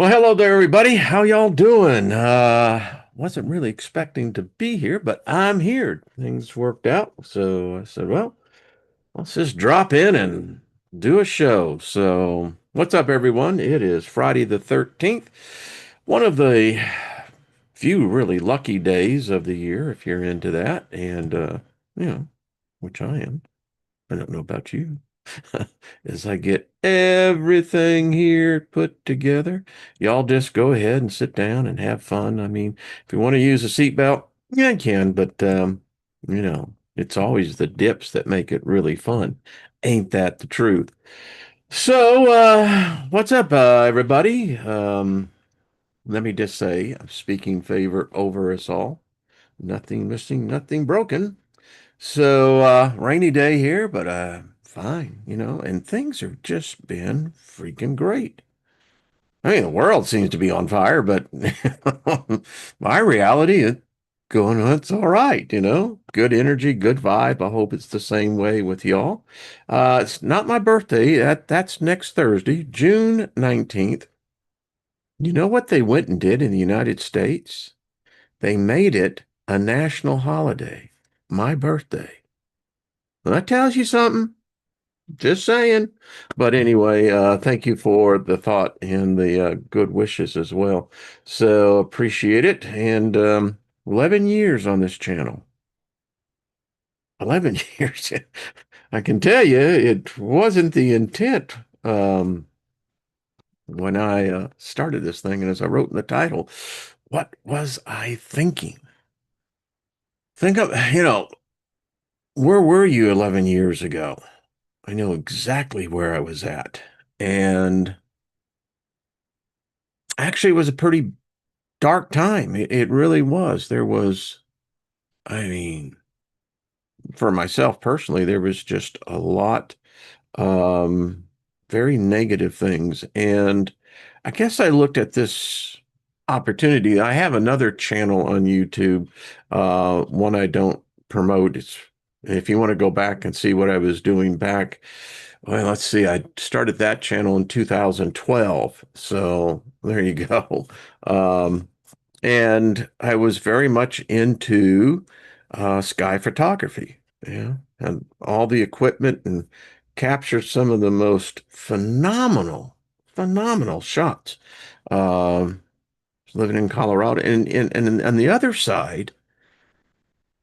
Well, hello there, everybody. How y'all doing? Wasn't really expecting to be here, but I'm here. Things worked out, so I said, well, let's just drop in and do a show. So, what's up, everyone? It is Friday the 13th, one of the few really lucky days of the year, if you're into that, and you know, which I am. I don't know about you. As I get everything here put together, y'all just go ahead and sit down and have fun. I mean, if you want to use a seatbelt, yeah, you can, but it's always the dips that make it really fun. Ain't that the truth? So, what's up, everybody? Let me just say, I'm speaking favor over us all. Nothing missing, nothing broken. So, rainy day here, but fine, and things have just been freaking great. I mean, the world seems to be on fire, but my reality is going, it's all right, Good energy, good vibe. I hope it's the same way with y'all. It's not my birthday. That's next Thursday, June 19th. You know what they went and did in the United States? They made it a national holiday, my birthday. Well, that tells you something. Just saying. But anyway, thank you for the thought and the good wishes as well. So appreciate it. And 11 years on this channel. 11 years. I can tell you, it wasn't the intent when I started this thing. And as I wrote in the title, what was I thinking? Think of, where were you 11 years ago? I know exactly where I was at. And actually, it was a pretty dark time. It really was. There was, I mean, for myself personally, there was just a lot, um, very negative things. And I guess I looked at this opportunity. I have another channel on YouTube, one I don't promote. It's if you want to go back and see what I was doing back, well, let's see. I started that channel in 2012. So there you go. Um, and I was very much into sky photography, and all the equipment and captured some of the most phenomenal shots. Um, Living in Colorado, and on the other side,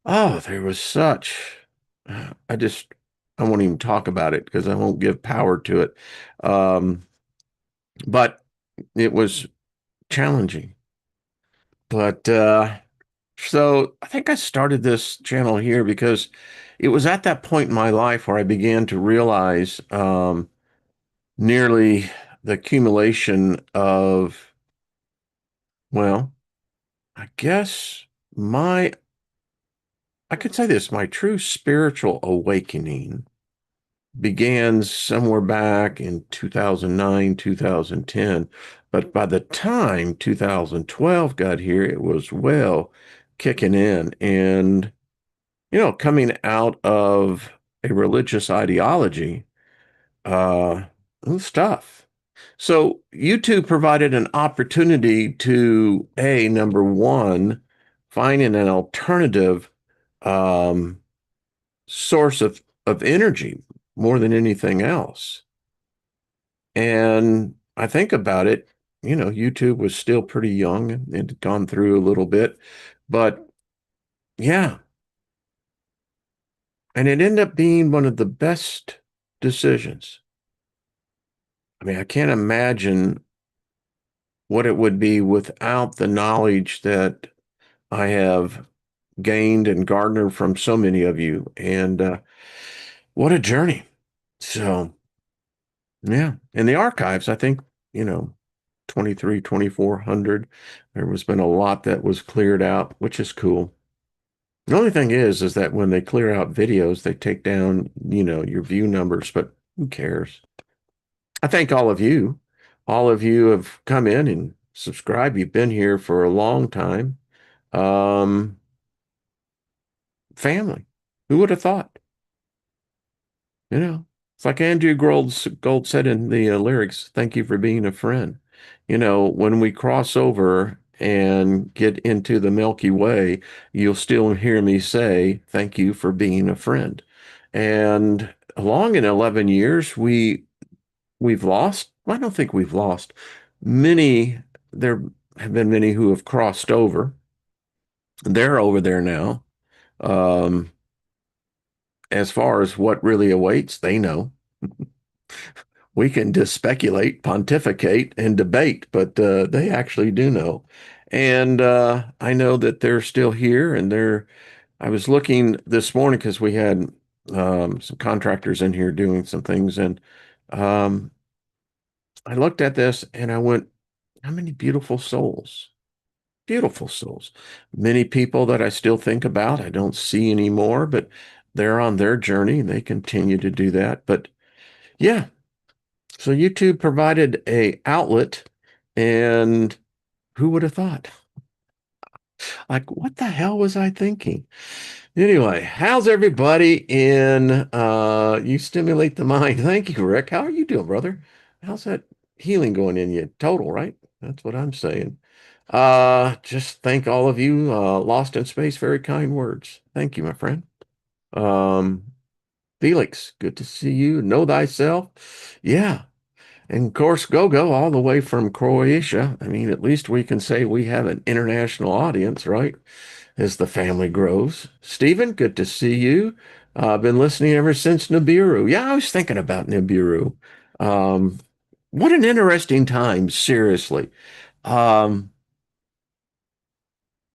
oh, there was such. I just I won't even talk about it because I won't give power to it. Um, but it was challenging. But So I think I started this channel here because it was at that point in my life where I began to realize nearly the accumulation of, well, I guess my, I could say this, my true spiritual awakening began somewhere back in 2009, 2010. But by the time 2012 got here, it was well kicking in. And coming out of a religious ideology, it was tough. So YouTube provided an opportunity to number one, finding an alternative um, source of energy more than anything else. And I think about it, YouTube was still pretty young and it had gone through a little bit, but yeah, and it ended up being one of the best decisions. I mean, I can't imagine what it would be without the knowledge that I have gained and garnered from so many of you. And what a journey. So, yeah. In the archives, I think, you know, 23, 2,400. There was been a lot that was cleared out, which is cool. The only thing is that when they clear out videos, they take down, your view numbers, but who cares? I thank all of you. All of you have come in and subscribed. You've been here for a long time. Um, Family. Who would have thought? It's like Andrew Gold said in the lyrics, thank you for being a friend. when we cross over and get into the Milky Way, you'll still hear me say, thank you for being a friend. And along in 11 years, we've lost, I don't think we've lost many. There have been many who have crossed over. They're over there now. Um, as far as what really awaits, they know. We can just speculate, pontificate, and debate, but they actually do know. And I know that they're still here, and I was looking this morning because we had some contractors in here doing some things, and um, I looked at this and I went, how many beautiful souls? Beautiful souls. Many people that I still think about, I don't see anymore, but they're on their journey and they continue to do that. But yeah, so YouTube provided a outlet, and who would have thought? Like, what the hell was I thinking? Anyway, how's everybody in you stimulate the mind? Thank you, Rick. How are you doing, brother? How's that healing going in you? Total, right? That's what I'm saying. Just thank all of you, Lost in Space, very kind words. Thank you, my friend. Um, Felix, good to see you. Know thyself. Yeah. And of course, Gogo, all the way from Croatia. I mean, at least we can say we have an international audience, right? As the family grows. Stephen, good to see you. I've been listening ever since Nibiru. Yeah, I was thinking about Nibiru. Um, what an interesting time, seriously. Um,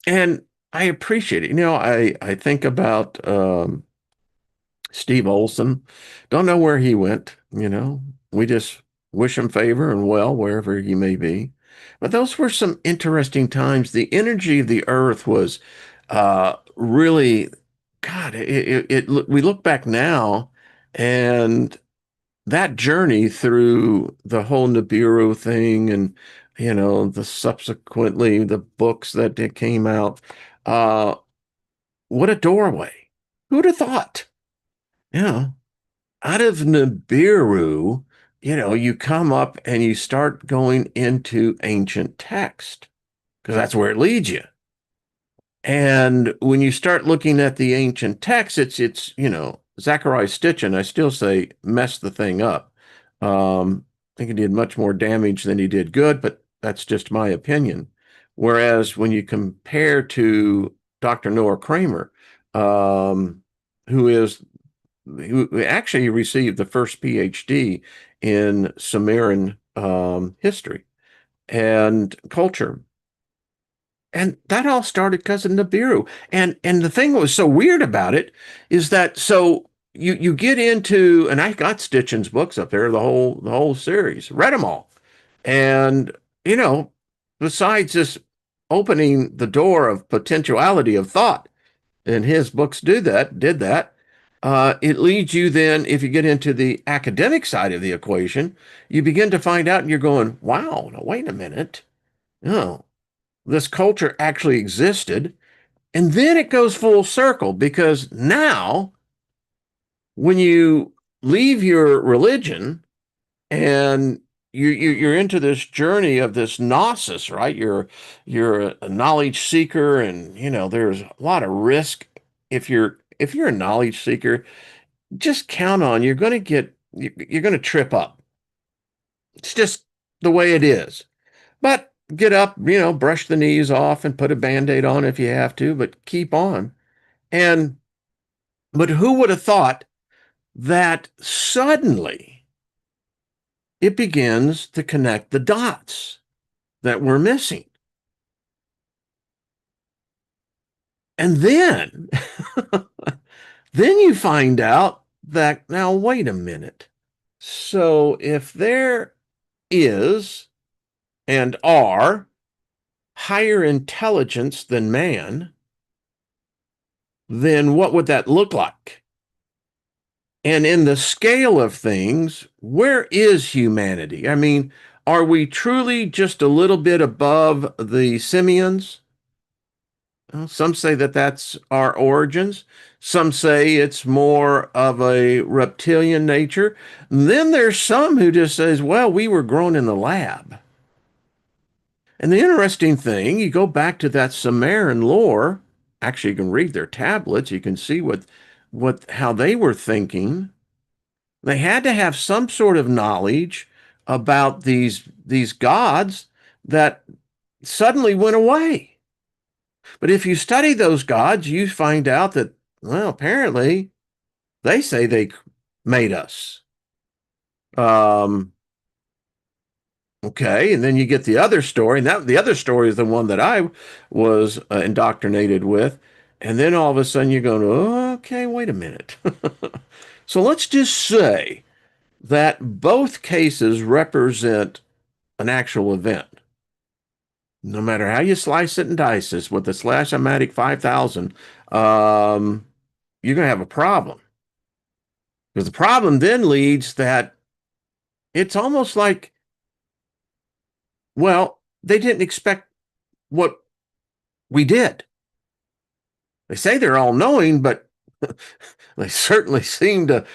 and I appreciate it. I think about Steve Olson. Don't know where he went. We just wish him favor and well wherever he may be. But those were some interesting times. The energy of the earth was really, God, we look back now and that journey through the whole Nibiru thing and, the subsequently the books that came out. Uh, what a doorway. Who'd have thought? You know, out of Nibiru, you come up and you start going into ancient text because that's where it leads you. And when you start looking at the ancient text, it's Zachariah Stitchin, I still say messed the thing up. I think he did much more damage than he did good, but that's just my opinion. Whereas when you compare to Dr. Noah Kramer, um, who is who actually received the first PhD in Sumerian history and culture. And that all started because of Nibiru. And the thing that was so weird about it is that so you get into, and I got Stitchin's books up there, the whole series, read them all. And you know, besides just opening the door of potentiality of thought, and his books did that. It leads you then, if you get into the academic side of the equation, you begin to find out and you're going, wow, now wait a minute. No, this culture actually existed. And then it goes full circle because now, when you leave your religion and you're into this journey of this gnosis, right? You're a knowledge seeker, and there's a lot of risk if you're a knowledge seeker. Just count on you're going to trip up. It's just the way it is. But get up, brush the knees off and put a band-aid on if you have to, but keep on. And but who would have thought that suddenly it begins to connect the dots that we're missing. And then then you find out that now wait a minute. So if there is and are higher intelligence than man, then what would that look like? And in the scale of things, where is humanity? I mean, are we truly just a little bit above the simians? Well, some say that that's our origins. Some say it's more of a reptilian nature. And then there's some who just says, well, we were grown in the lab. And the interesting thing, you go back to that Sumerian lore. Actually, you can read their tablets. You can see how they were thinking. They had to have some sort of knowledge about these gods that suddenly went away. But if you study those gods, you find out that, well, apparently they say they made us. Um, okay, and then you get the other story, and the other story is the one that I was indoctrinated with. And then all of a sudden you're going, okay, wait a minute. So let's just say that both cases represent an actual event. No matter how you slice it and dice this with the slash-o-matic 5000, you're going to have a problem. Because the problem then leads that it's almost like, well, they didn't expect what we did. They say they're all knowing, but they certainly seem to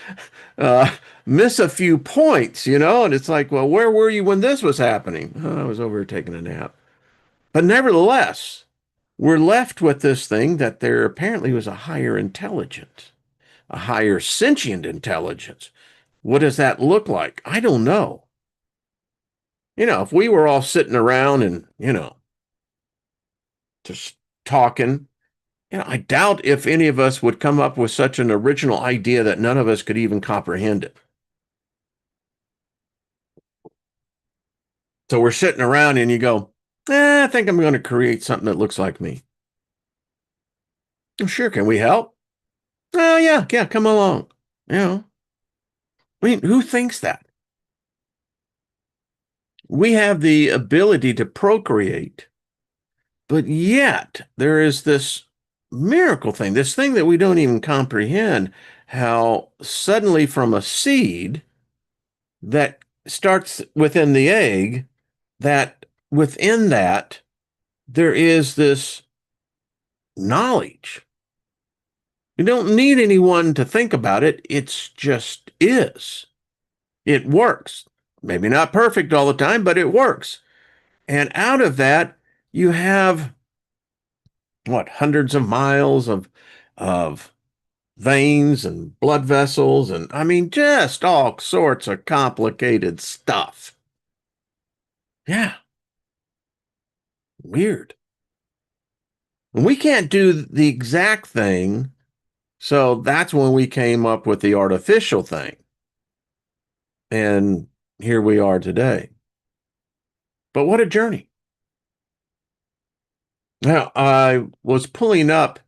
uh, miss a few points, And it's like, well, where were you when this was happening? Oh, I was over here taking a nap. But nevertheless, we're left with this thing that there apparently was a higher intelligence, a higher sentient intelligence. What does that look like? I don't know. If we were all sitting around and, just talking, I doubt if any of us would come up with such an original idea that none of us could even comprehend it. So we're sitting around and you go, I think I'm going to create something that looks like me. Sure, can we help? Oh, yeah, yeah, come along. I mean, who thinks that? We have the ability to procreate, but yet there is this miracle thing, this thing that we don't even comprehend, how suddenly from a seed that starts within the egg, that within that there is this knowledge. You don't need anyone to think about it. It's just is. It works. Maybe not perfect all the time, but it works. And out of that, you have what, hundreds of miles of veins and blood vessels, and I mean, just all sorts of complicated stuff. Yeah, weird. And we can't do the exact thing, so that's when we came up with the artificial thing. And here we are today. But what a journey. Now, I was pulling up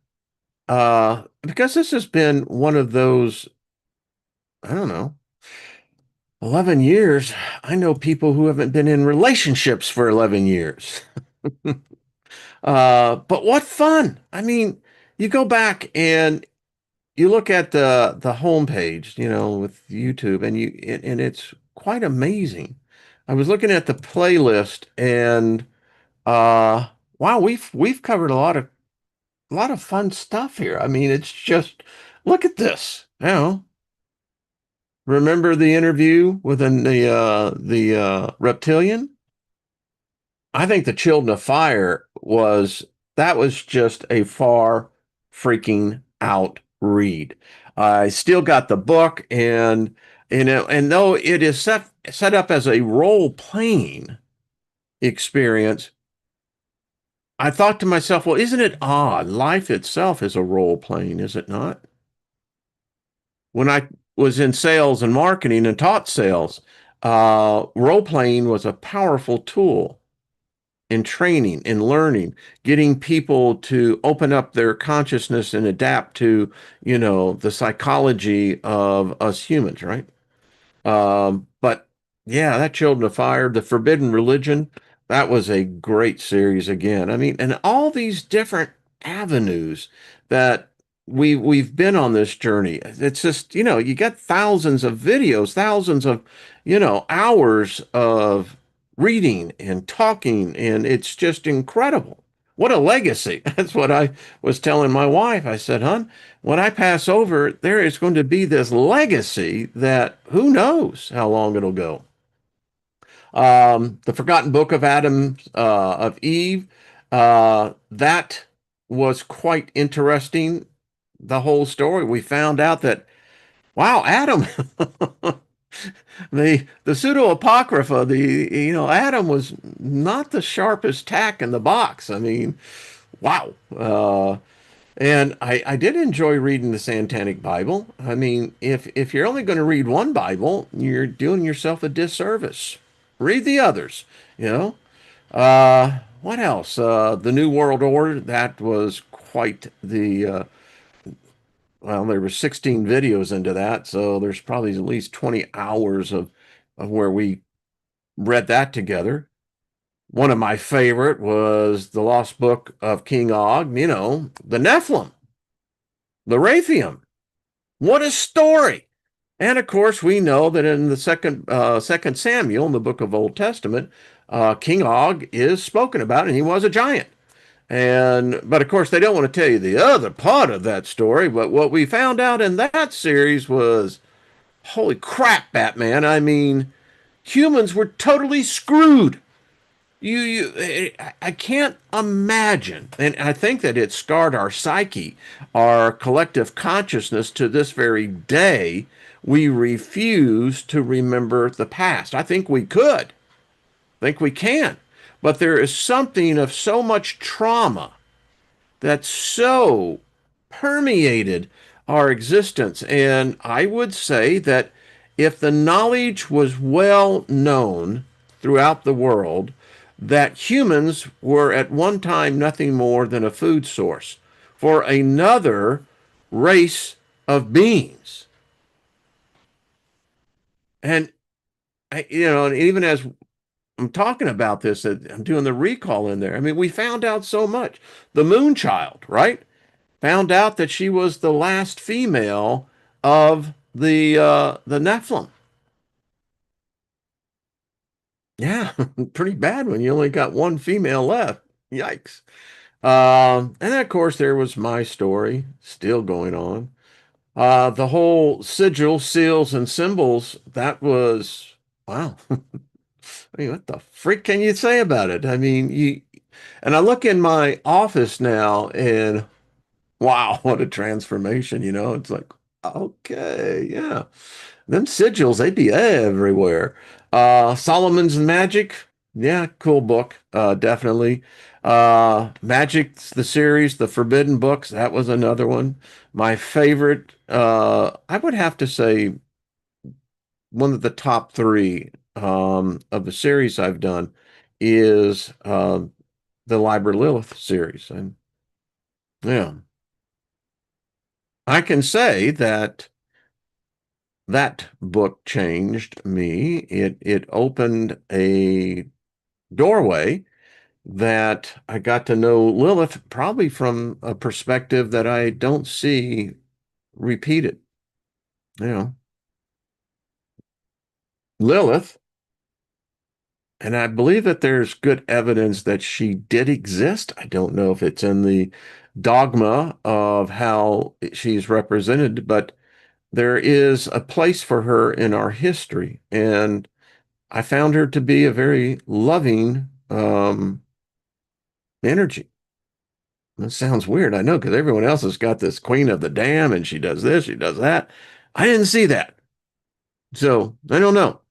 because this has been one of those, I don't know, 11 years. I know people who haven't been in relationships for 11 years. But what fun. I mean, you go back and you look at the homepage, with YouTube, and and it's quite amazing. I was looking at the playlist, and wow, we've covered a lot of fun stuff here. I mean, it's just look at this. Remember the interview with the reptilian? I think the Children of Fire that was just a far freaking out read. I still got the book, and and though it is set up as a role playing experience, I thought to myself, well, isn't it odd? Life itself is a role playing, is it not? When I was in sales and marketing and taught sales, role playing was a powerful tool in training, in learning, getting people to open up their consciousness and adapt to, the psychology of us humans, right? But yeah, that Children of Fire, The Forbidden Religion, that was a great series again. I mean, and all these different avenues that we've been on this journey. It's just, you got thousands of videos, thousands of, hours of reading and talking, and it's just incredible. What a legacy. That's what I was telling my wife. I said, hon, when I pass over, there is going to be this legacy that who knows how long it'll go. The Forgotten Book of Adam, of Eve. That was quite interesting. The whole story. We found out that wow, Adam, the pseudo apocrypha, Adam was not the sharpest tack in the box. I mean, wow. And I did enjoy reading the Satanic Bible. I mean, if you're only going to read one Bible, you're doing yourself a disservice. Read the others, you know. What else? The New World Order, that was quite well, there were 16 videos into that, so there's probably at least 20 hours of where we read that together. One of my favorite was the Lost Book of King Og, the Nephilim, the Raytheum. What a story! And of course, we know that in the second Samuel, in the book of Old Testament, King Og is spoken about, and he was a giant. But of course, they don't want to tell you the other part of that story. But what we found out in that series was, holy crap, Batman! I mean, humans were totally screwed. I can't imagine, and I think that it scarred our psyche, our collective consciousness to this very day. We refuse to remember the past. I think we could, think we can, but there is something of so much trauma that so permeated our existence. And I would say that if the knowledge was well known throughout the world that humans were at one time nothing more than a food source for another race of beings. And, and even as I'm talking about this, I'm doing the recall in there. I mean, we found out so much. The Moon Child, right? Found out that she was the last female of the Nephilim. Yeah, pretty bad when you only got one female left. Yikes. And then, of course, there was my story still going on. The whole sigil, seals, and symbols, that was, wow. I mean, what the freak can you say about it? I mean, and I look in my office now and wow, what a transformation. It's like, okay, yeah. Them sigils, they'd be everywhere. Solomon's Magic, yeah, cool book, definitely. Magic, the series, the Forbidden Books, that was another one. My favorite, I would have to say one of the top three of the series I've done is the Liber Lilith series. And yeah, I can say that that book changed me. It opened a doorway that I got to know Lilith probably from a perspective that I don't see repeated. You know, Lilith, and I believe that there's good evidence that she did exist. I don't know if it's in the dogma of how she's represented, but there is a place for her in our history. And I found her to be a very loving energy. That sounds weird, I know, because everyone else has got this queen of the dam and she does this, she does that. I didn't see that. So I don't know.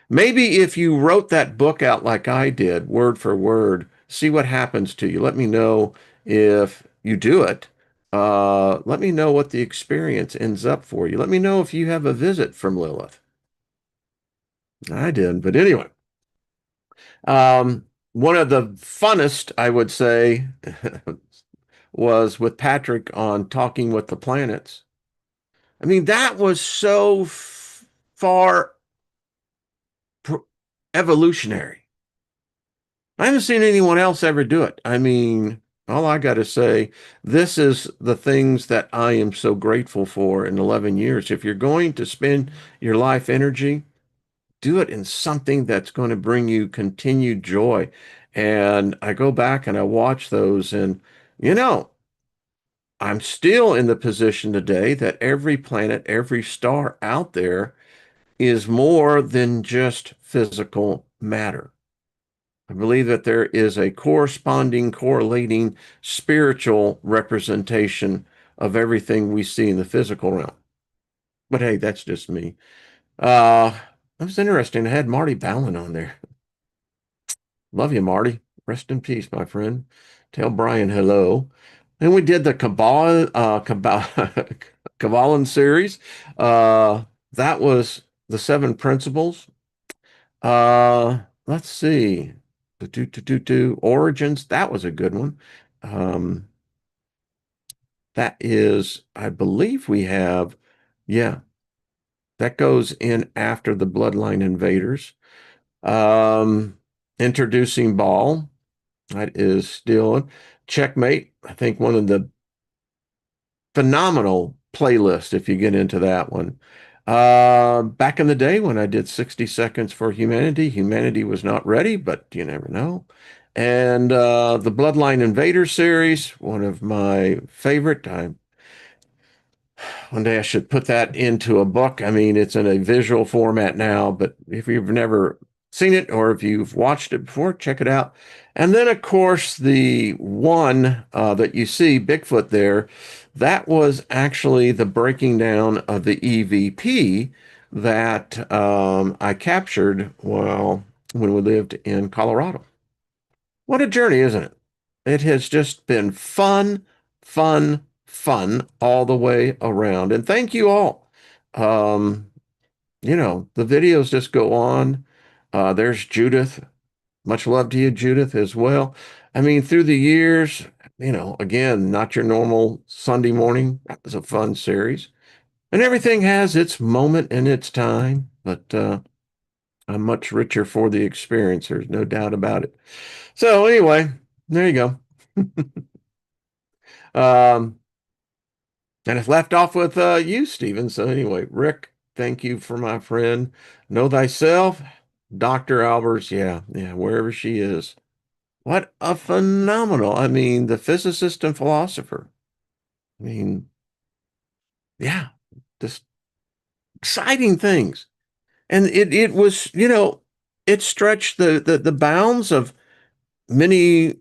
Maybe if you wrote that book out like I did, word for word, see what happens to you. Let me know if you do it. Let me know what the experience ends up for you. Let me know if you have a visit from Lilith. I did, but anyway. One of the funnest, I would say, was with Patrick on Talking with the Planets. I mean, that was so far evolutionary. I haven't seen anyone else ever do it. I mean, all I got to say, this is the things that I am so grateful for in 11 years. If you're going to spend your life energy, do it in something that's going to bring you continued joy. And I go back and I watch those, and you know, I'm still in the position today that every planet, every star out there is more than just physical matter. I believe that there is a corresponding, correlating spiritual representation of everything we see in the physical realm. But hey, that's just me. That was interesting. I had Marty Ballin on there. Love you, Marty. Rest in peace, my friend. Tell Brian hello. And we did the Kabbalah series. That was the seven principles. Let's see. The origins. That was a good one. Um, that is, I believe we have, yeah, that goes in after the Bloodline Invaders. Um, Introducing Ball. That is still Checkmate. I think one of the phenomenal playlists if you get into that one. Back in the day when I did 60 Seconds for Humanity, humanity was not ready, but you never know. And the Bloodline Invader series, one of my favorite. One day I should put that into a book. I mean, it's in a visual format now, but if you've never seen it or if you've watched it before, check it out. And then, of course, the one that you see, Bigfoot there, that was actually the breaking down of the EVP that I captured when we lived in Colorado. What a journey, isn't it? It has just been fun, fun, fun all the way around. And thank you all. Um, the videos just go on. There's Judith. Much love to you, Judith, as well. I mean, through the years, again, not your normal Sunday morning. That was a fun series. And everything has its moment and its time, but I'm much richer for the experience. There's no doubt about it. So anyway, there you go. Um, and it's left off with you, Stephen. So anyway, Rick, thank you for my friend. Know thyself, Dr. Albers. Yeah, yeah, wherever she is. What a phenomenal, I mean, the physicist and philosopher. I mean, yeah, just exciting things. And it was, it stretched the bounds of many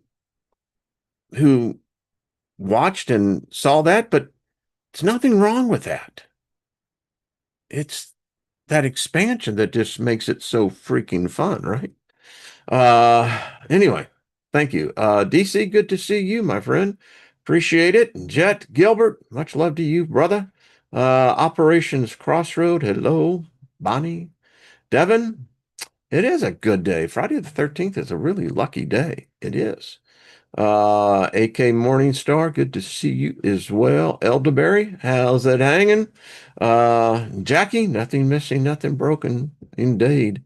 who watched and saw that, but there's nothing wrong with that. It's that expansion that just makes it so freaking fun, right? Anyway, thank you. DC, good to see you, my friend. Appreciate it. Jet Gilbert, much love to you, brother. Operations Crossroad, hello. Bonnie. Devin, it is a good day. Friday the 13th is a really lucky day. It is. AK Morningstar, good to see you as well. Elderberry, how's it hanging? Jackie, nothing missing, nothing broken, indeed.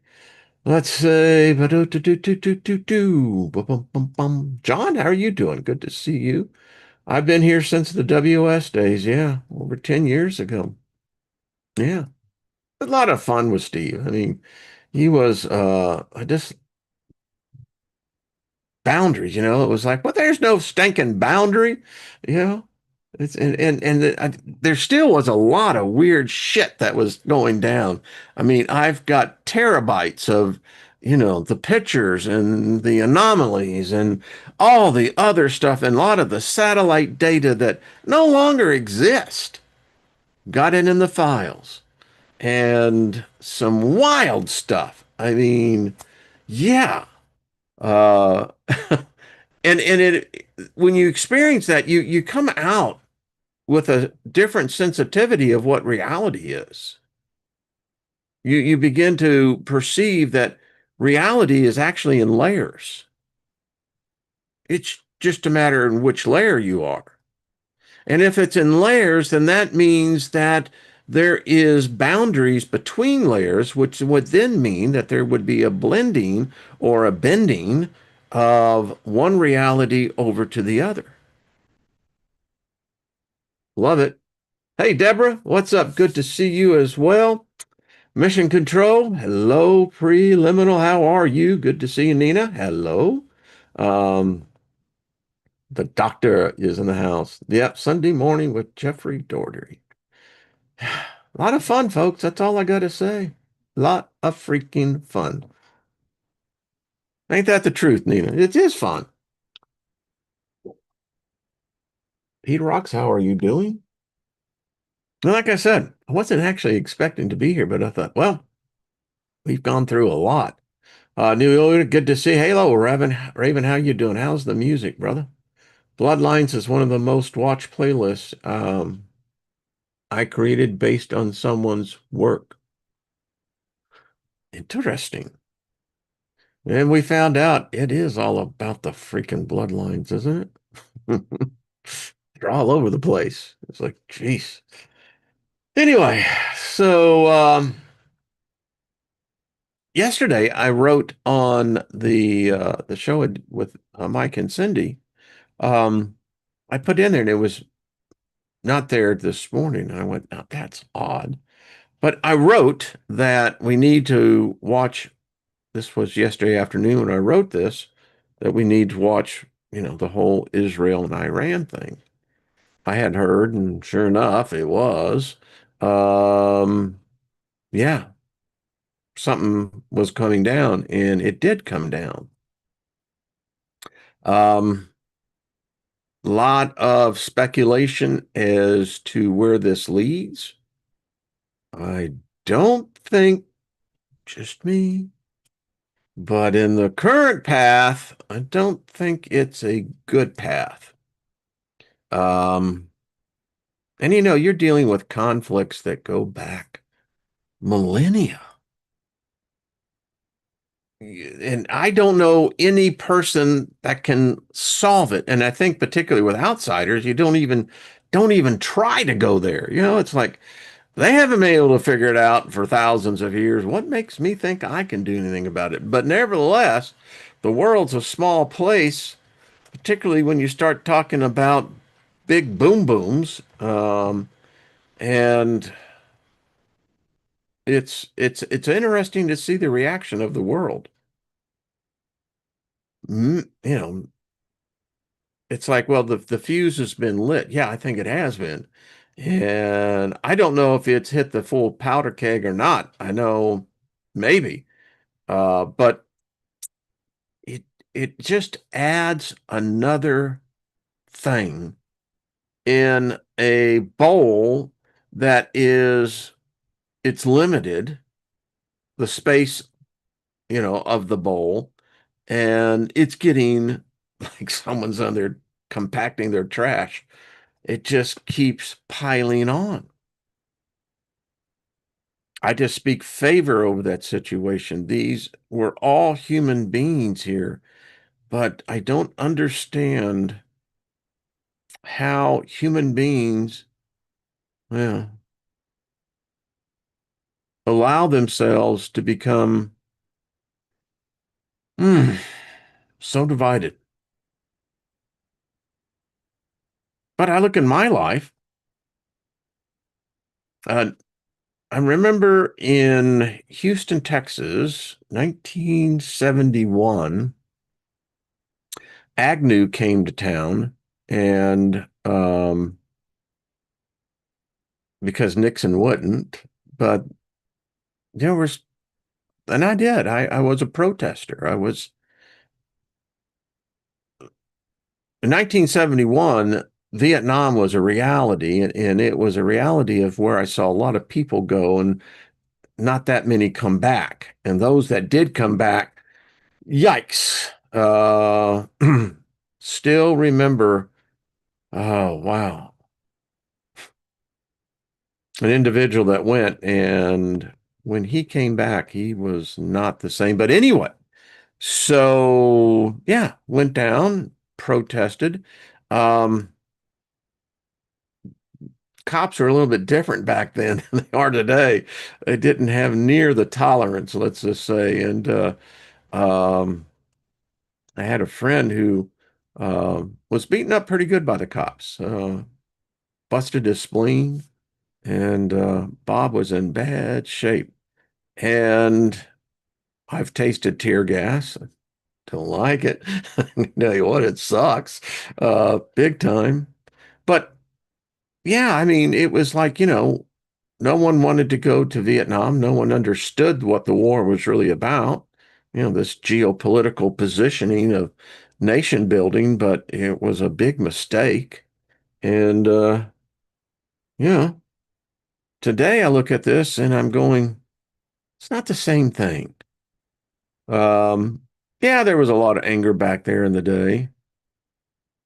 Let's say, John, how are you doing? Good to see you. I've been here since the WS days. Yeah, over 10 years ago. Yeah, a lot of fun with Steve. I mean, he was, I just boundaries, it was like, well, there's no stinking boundary, you know. It's there still was a lot of weird shit that was going down. I mean, I've got terabytes of, the pictures and the anomalies and all the other stuff and a lot of the satellite data that no longer exist. Got it in the files and some wild stuff. I mean, yeah. Uh, and it when you experience that, you come out with a different sensitivity of what reality is. You begin to perceive that reality is actually in layers. It's just a matter in which layer you are. And if it's in layers, then that means that there is boundaries between layers, which would then mean that there would be a blending or a bending of one reality over to the other. Love it. Hey, Deborah, what's up? Good to see you as well. Mission Control, hello, Preliminal, how are you? Good to see you, Nina. Hello. Um, the doctor is in the house. Yep, Sunday morning with Jeffrey Daugherty. A lot of fun, folks. That's all I got to say. A lot of freaking fun. Ain't that the truth, Nina? It is fun. Peter Rocks, how are you doing? Well, like I said, I wasn't actually expecting to be here, but I thought, well, we've gone through a lot. New, good to see. Halo, Raven, how you doing? How's the music, brother? Bloodlines is one of the most watched playlists I created based on someone's work. Interesting. And we found out it is all about the freaking bloodlines, isn't it? They're all over the place. It's like, geez. Anyway, so yesterday I wrote on the show with Mike and Cindy. Um, I put in there and it was not there this morning. And I went, now that's odd. But I wrote that we need to watch. This was yesterday afternoon when I wrote this, that we need to watch, the whole Israel and Iran thing. I had heard, and sure enough, it was. Um, yeah, something was coming down, and it did come down. Um, Lot of speculation as to where this leads. I don't think just me, but in the current path, I don't think it's a good path. Um, and you're dealing with conflicts that go back millennia. And I don't know any person that can solve it. And I think particularly with outsiders, you don't even try to go there. It's like they haven't been able to figure it out for thousands of years. What makes me think I can do anything about it? But nevertheless, the world's a small place, particularly when you start talking about big boom booms. And it's interesting to see the reaction of the world. Mm, You know, it's like, well, the fuse has been lit. Yeah, I think it has been. And I don't know if it's hit the full powder keg or not. I know maybe. But it it just adds another thing in a bowl that is it's limited, the space, of the bowl, and it's getting like someone's on there compacting their trash. It just keeps piling on. I just speak favor over that situation. These were all human beings here, but I don't understand how human beings, well, allow themselves to become mm, so divided. But I look in my life, uh, I remember in Houston, Texas, 1971, Agnew came to town, and because Nixon wouldn't, but there was, and I did. I was a protester. I was in 1971. Vietnam was a reality, and it was a reality of where I saw a lot of people go, and not that many come back. And those that did come back, yikes. Still remember, oh, wow, an individual that went, and when he came back, he was not the same. But anyway, so yeah, went down, protested. Um, Cops are a little bit different back then than they are today. They didn't have near the tolerance, let's just say. And um, I had a friend who was beaten up pretty good by the cops, busted his spleen, and Bob was in bad shape. And I've tasted tear gas. Don't like it. I can tell you what, it sucks, big time. But yeah, I mean, it was like, no one wanted to go to Vietnam. No one understood what the war was really about. this geopolitical positioning of nation building, but it was a big mistake. And, you know, today I look at this and I'm going, it's not the same thing. Um, yeah, there was a lot of anger back there in the day.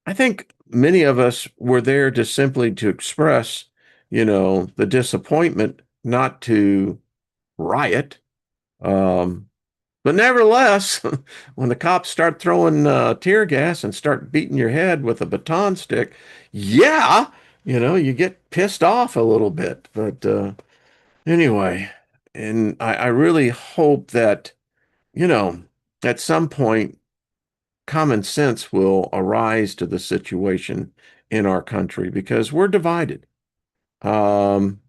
I think many of us were there just simply to express, the disappointment, not to riot. Um, but nevertheless, when the cops start throwing tear gas and start beating your head with a baton stick, yeah, you get pissed off a little bit. But anyway, and I really hope that, you know, at some point, common sense will arise to the situation in our country because we're divided. Um,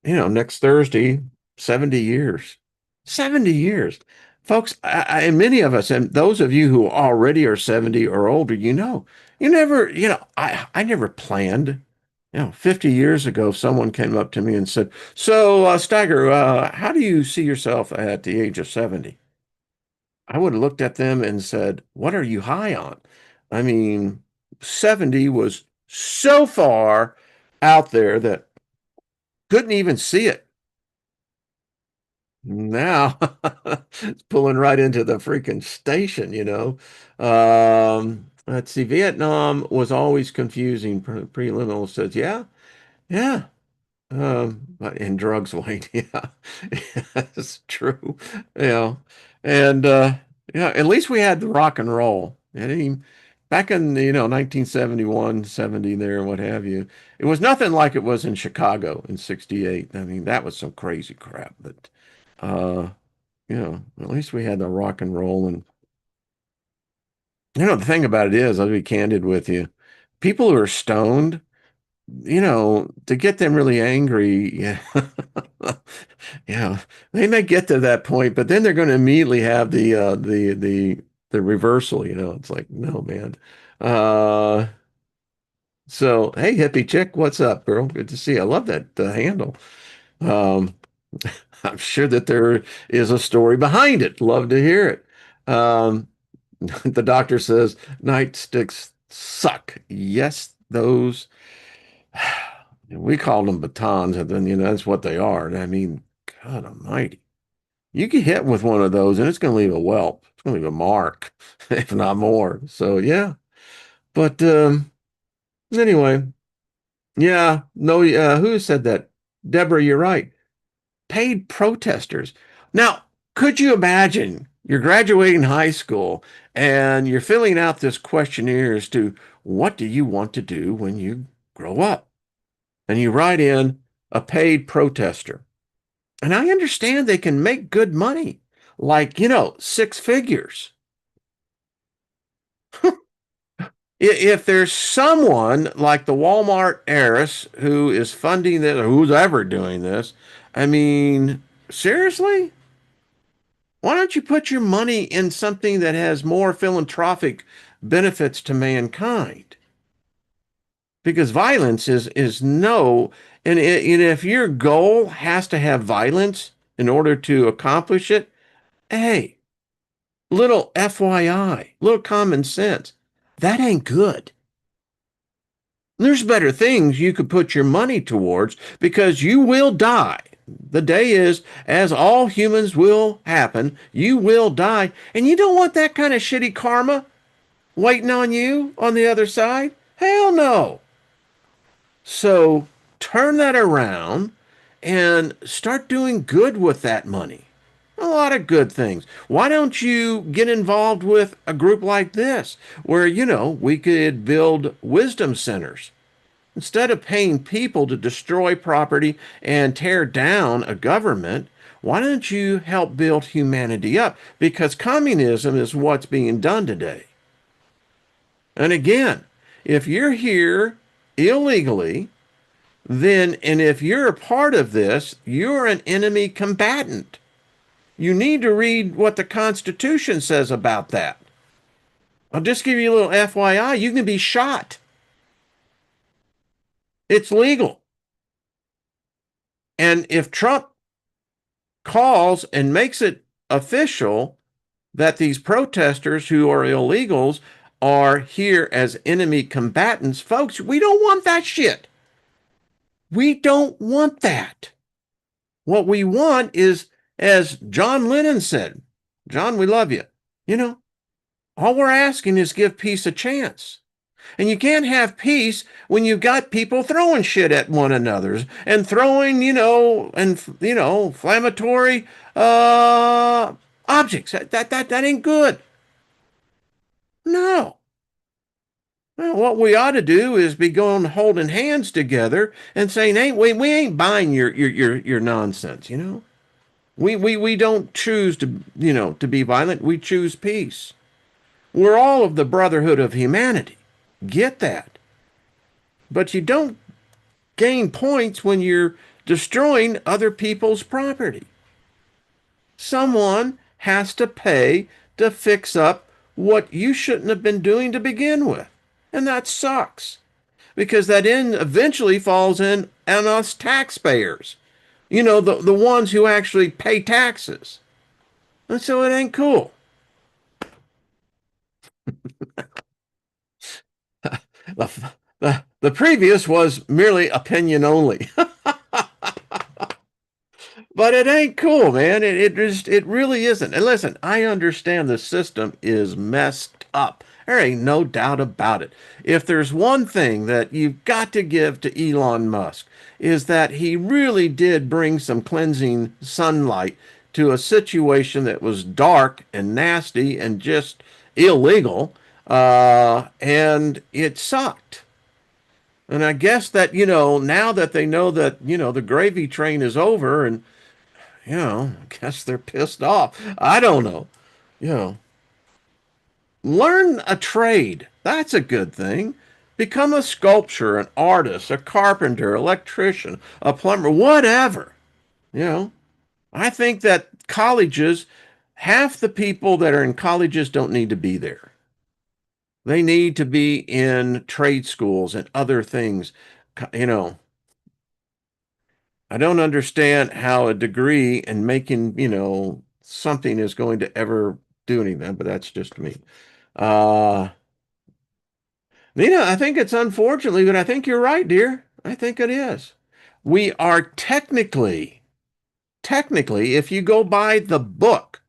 next Thursday, 70 years. 70 years. Folks, and many of us, and those of you who already are 70 or older, you never, I never planned. 50 years ago, someone came up to me and said, So, Steiger, how do you see yourself at the age of 70? I would have looked at them and said, What are you high on? I mean, 70 was so far out there that couldn't even see it. Now it's pulling right into the freaking station. Let's see, Vietnam was always confusing. Preliminal says, yeah, yeah. But in drugs, Wayne, yeah, that's true. Yeah. And yeah, at least we had the rock and roll. And back in, 1971, 70 there, what have you. It was nothing like it was in Chicago in 68. I mean, that was some crazy crap. But uh at least we had the rock and roll. And the thing about it is, I'll be candid with you. People who are stoned, to get them really angry, yeah, yeah, they may get to that point, but then they're going to immediately have the reversal. It's like, no, man. Uh, so hey, hippie chick, what's up, girl? Good to see you. I love that handle. Um, I'm sure that there is a story behind it. Love to hear it. The doctor says nightsticks suck. Yes, those we called them batons, and then that's what they are. And I mean, God Almighty, you get hit with one of those, and it's going to leave a whelp. It's going to leave a mark, if not more. So yeah, but anyway, yeah, no, who said that? Deborah, you're right. Paid protesters. Now, could you imagine you're graduating high school and you're filling out this questionnaire as to what do you want to do when you grow up? And you write in a paid protester. And I understand they can make good money, like, six figures. If there's someone like the Walmart heiress who is funding this, or who's ever doing this, I mean, seriously? Why don't you put your money in something that has more philanthropic benefits to mankind? Because violence is no, and if your goal has to have violence in order to accomplish it, hey, little FYI, little common sense, that ain't good. There's better things you could put your money towards because you will die. The day is, as all humans will happen, you will die. And you don't want that kind of shitty karma waiting on you on the other side. Hell no. So turn that around and start doing good with that money. A lot of good things. Why don't you get involved with a group like this where, we could build wisdom centers? Instead of paying people to destroy property and tear down a government, why don't you help build humanity up? Because communism is what's being done today. And again, if you're here illegally, then, and if you're a part of this, you're an enemy combatant. You need to read what the Constitution says about that. I'll just give you a little FYI. You can be shot. It's legal. And if Trump calls and makes it official that these protesters who are illegals are here as enemy combatants. Folks, we don't want that shit. We don't want that. What we want is, as John Lennon said, John, we love you. You know, all we're asking is give peace a chance. And you can't have peace when you've got people throwing shit at one another and throwing, inflammatory objects. That ain't good. No. Well, what we ought to do is be going holding hands together and saying, "Hey, we ain't buying your nonsense." We don't choose to be violent. We choose peace. We're all of the brotherhood of humanity. Get that. But you don't gain points when you're destroying other people's property. Someone has to pay to fix up what you shouldn't have been doing to begin with. And that sucks because that eventually falls in on us taxpayers. The ones who actually pay taxes. And so it ain't cool. The previous was merely opinion only. But it ain't cool, man. It really isn't. And listen, I understand the system is messed up. There ain't no doubt about it. If there's one thing that you've got to give to Elon Musk is that he really did bring some cleansing sunlight to a situation that was dark and nasty and just illegal. And it sucked. And I guess that, now that they know that, the gravy train is over and I guess they're pissed off. I don't know. You know, learn a trade. That's a good thing. Become a sculptor, an artist, a carpenter, electrician, a plumber, whatever. You know, I think that colleges, half the people that are in colleges don't need to be there. They need to be in trade schools and other things. You know, I don't understand how a degree in making, something is going to ever do anything, but that's just me. Uh, Nina, I think it's unfortunately, but I think you're right, dear. I think it is. We are technically, if you go by the book,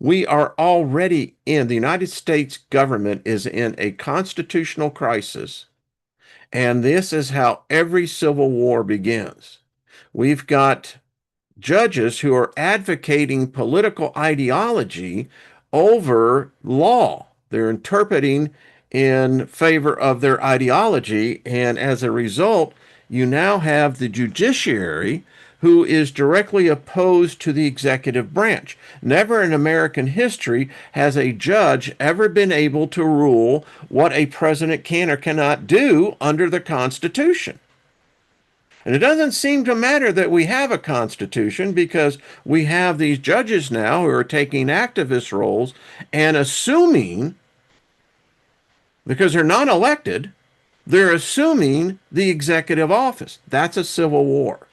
we are already the United States government is in a constitutional crisis. And this is how every civil war begins. We've got judges who are advocating political ideology over law. They're interpreting in favor of their ideology. And as a result, you now have the judiciary who is directly opposed to the executive branch. Never in American history has a judge ever been able to rule what a president can or cannot do under the Constitution. And it doesn't seem to matter that we have a constitution because we have these judges now who are taking activist roles and assuming, because they're not elected, they're assuming the executive office. That's a civil war.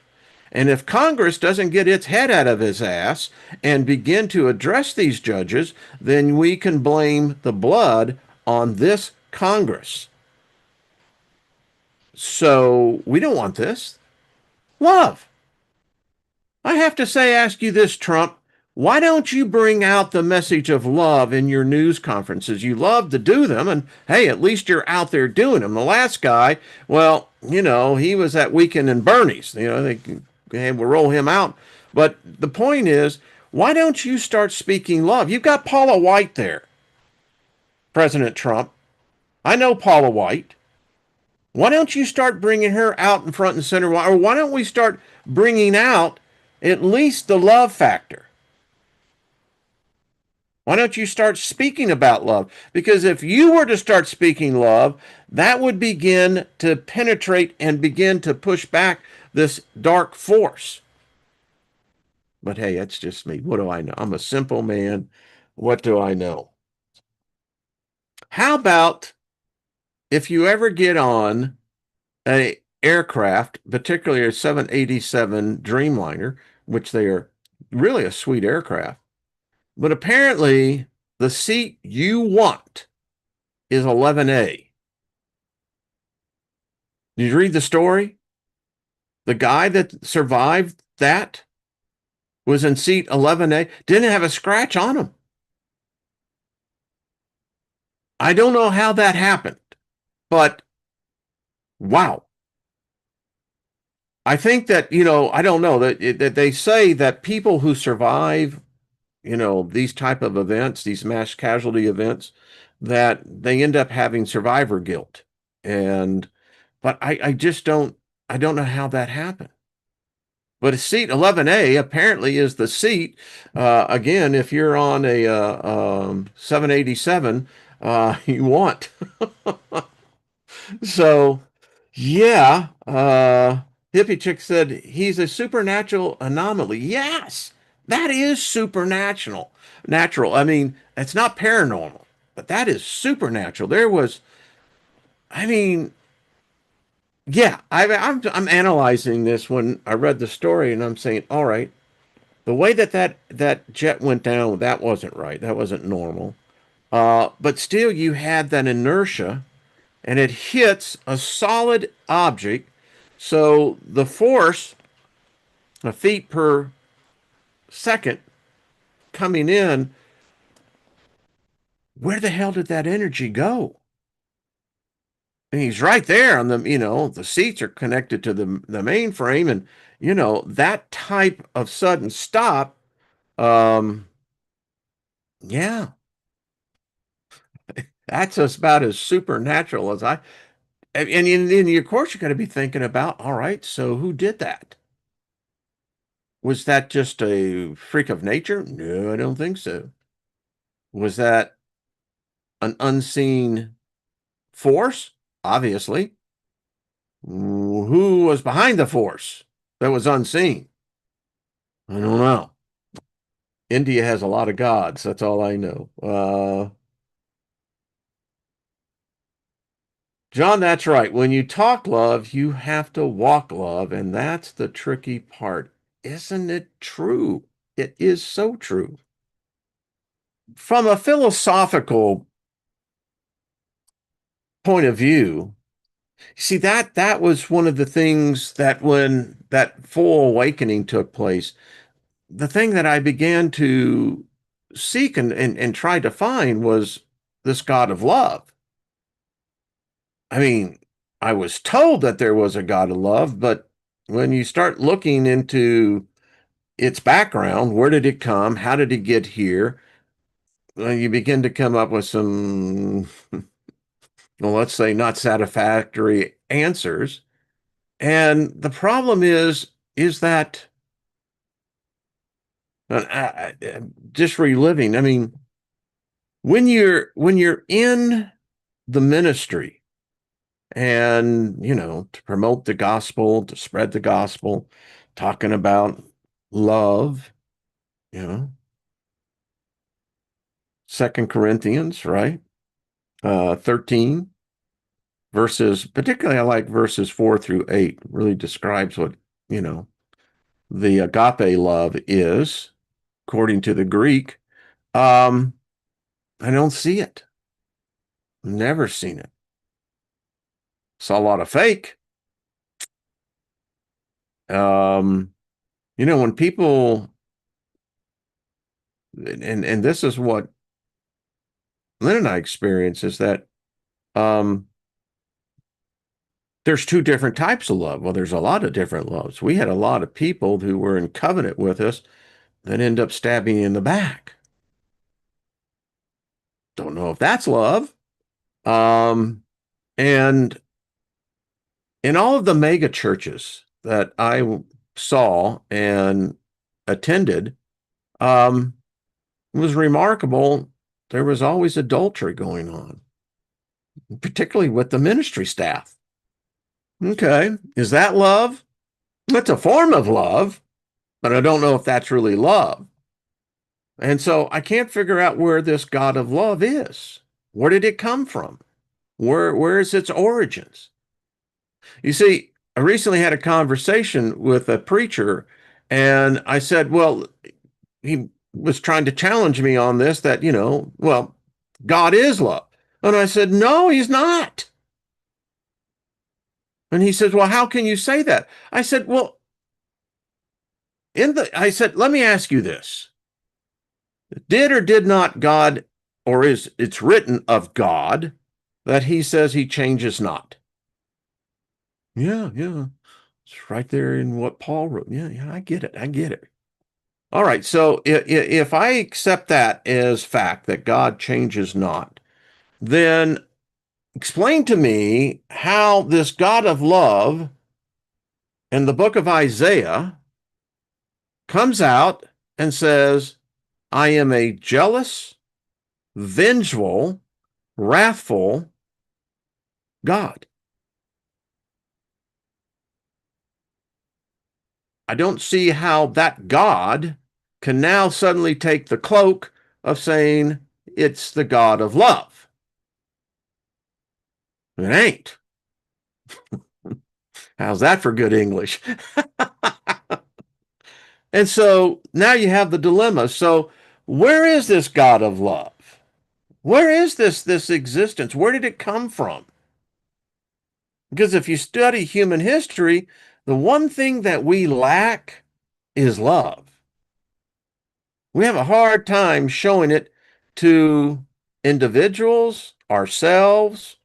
And if Congress doesn't get its head out of his ass and begin to address these judges, then we can blame the blood on this Congress. So we don't want this. Love. I have to ask you this, Trump. Why don't you bring out the message of love in your news conferences? You love to do them, and hey, at least you're out there doing them. The last guy, well, he was that weekend in Bernie's. They will roll him out. But the point is, why don't you start speaking love? You've got Paula White there, President Trump. I know Paula White. Why don't you start bringing her out in front and center? Or why don't we start bringing out at least the love factor? Why don't you start speaking about love? Because if you were to start speaking love, that would begin to penetrate and begin to push back this dark force. But hey, that's just me. What do I know? I'm a simple man. What do I know? How about if you ever get on an aircraft, particularly a 787 Dreamliner, which they are really a sweet aircraft, But apparently, the seat you want is 11A. Did you read the story? The guy that survived that was in seat 11A, didn't have a scratch on him. I don't know how that happened, but wow. I think that, I don't know that they say that people who survive, these type of events, these mass casualty events, that they end up having survivor guilt. But I just I don't know how that happened. But a seat 11A apparently is the seat. Again, if you're on a 787, you want. So, yeah. Hippie Chick said he's a supernatural anomaly. Yes, that is supernatural. Natural. I mean, it's not paranormal, but that is supernatural. I mean, yeah. I'm analyzing this when I read the story, and I'm saying, all right, the way that jet went down, that wasn't right. That wasn't normal. But still, you had that inertia, and it hits a solid object. So the force, a feet per second coming in, where the hell did that energy go? And he's right there on the seats are connected to the mainframe, and that type of sudden stop. Um, yeah, that's about as supernatural as I. And of course, you're going to be thinking about, all right, so who did that? Was that just a freak of nature? No, I don't think so. Was that an unseen force? Obviously. Who was behind the force that was unseen? I don't know. India has a lot of gods. That's all I know. John, that's right. When you talk love, you have to walk love. And that's the tricky part. Isn't it true? It is so true. From a philosophical point of view, see that was one of the things that when that full awakening took place, the thing that I began to seek and try to find was this God of love. I mean, I was told that there was a God of love, but when you start looking into its background, where did it come? How did it get here? You begin to come up with some, well, let's say not satisfactory answers. And the problem is that just reliving. I mean, when you're in the ministry and to promote the gospel, to spread the gospel, talking about love, you know, Second Corinthians, right? 13 verses, particularly I like verses 4 through 8, really describes what, you know, the agape love is, according to the Greek. Um, I don't see it. Never seen it. Saw a lot of fake. Um, when people, and this is what Lynn and I experience, is that um, there's two different types of love. Well, there's a lot of different loves. We had a lot of people who were in covenant with us that end up stabbing you in the back. Don't know if that's love. Um, and in all of the mega churches that I saw and attended, it was remarkable. There was always adultery going on, particularly with the ministry staff. Okay, is that love? It's a form of love, but I don't know if that's really love. And so I can't figure out where this God of love is. Where did it come from? Where is its origins? You see, I recently had a conversation with a preacher, and I said, well, he was trying to challenge me on this that, well, God is love. And I said, no, he's not. And he says, well, how can you say that? I said, well, I said, let me ask you this. Did or did not God, or is it's written of God that he says he changes not? Yeah, yeah. It's right there in what Paul wrote. Yeah, yeah, I get it. I get it. All right. So if I accept that as fact that God changes not, then explain to me how this God of love in the book of Isaiah comes out and says, I am a jealous, vengeful, wrathful God. I don't see how that God can now suddenly take the cloak of saying it's the God of love. It ain't. How's that for good English? And so now you have the dilemma. So where is this God of love? Where is this existence? Where did it come from? Because if you study human history, the one thing that we lack is love. We have a hard time showing it to individuals, ourselves,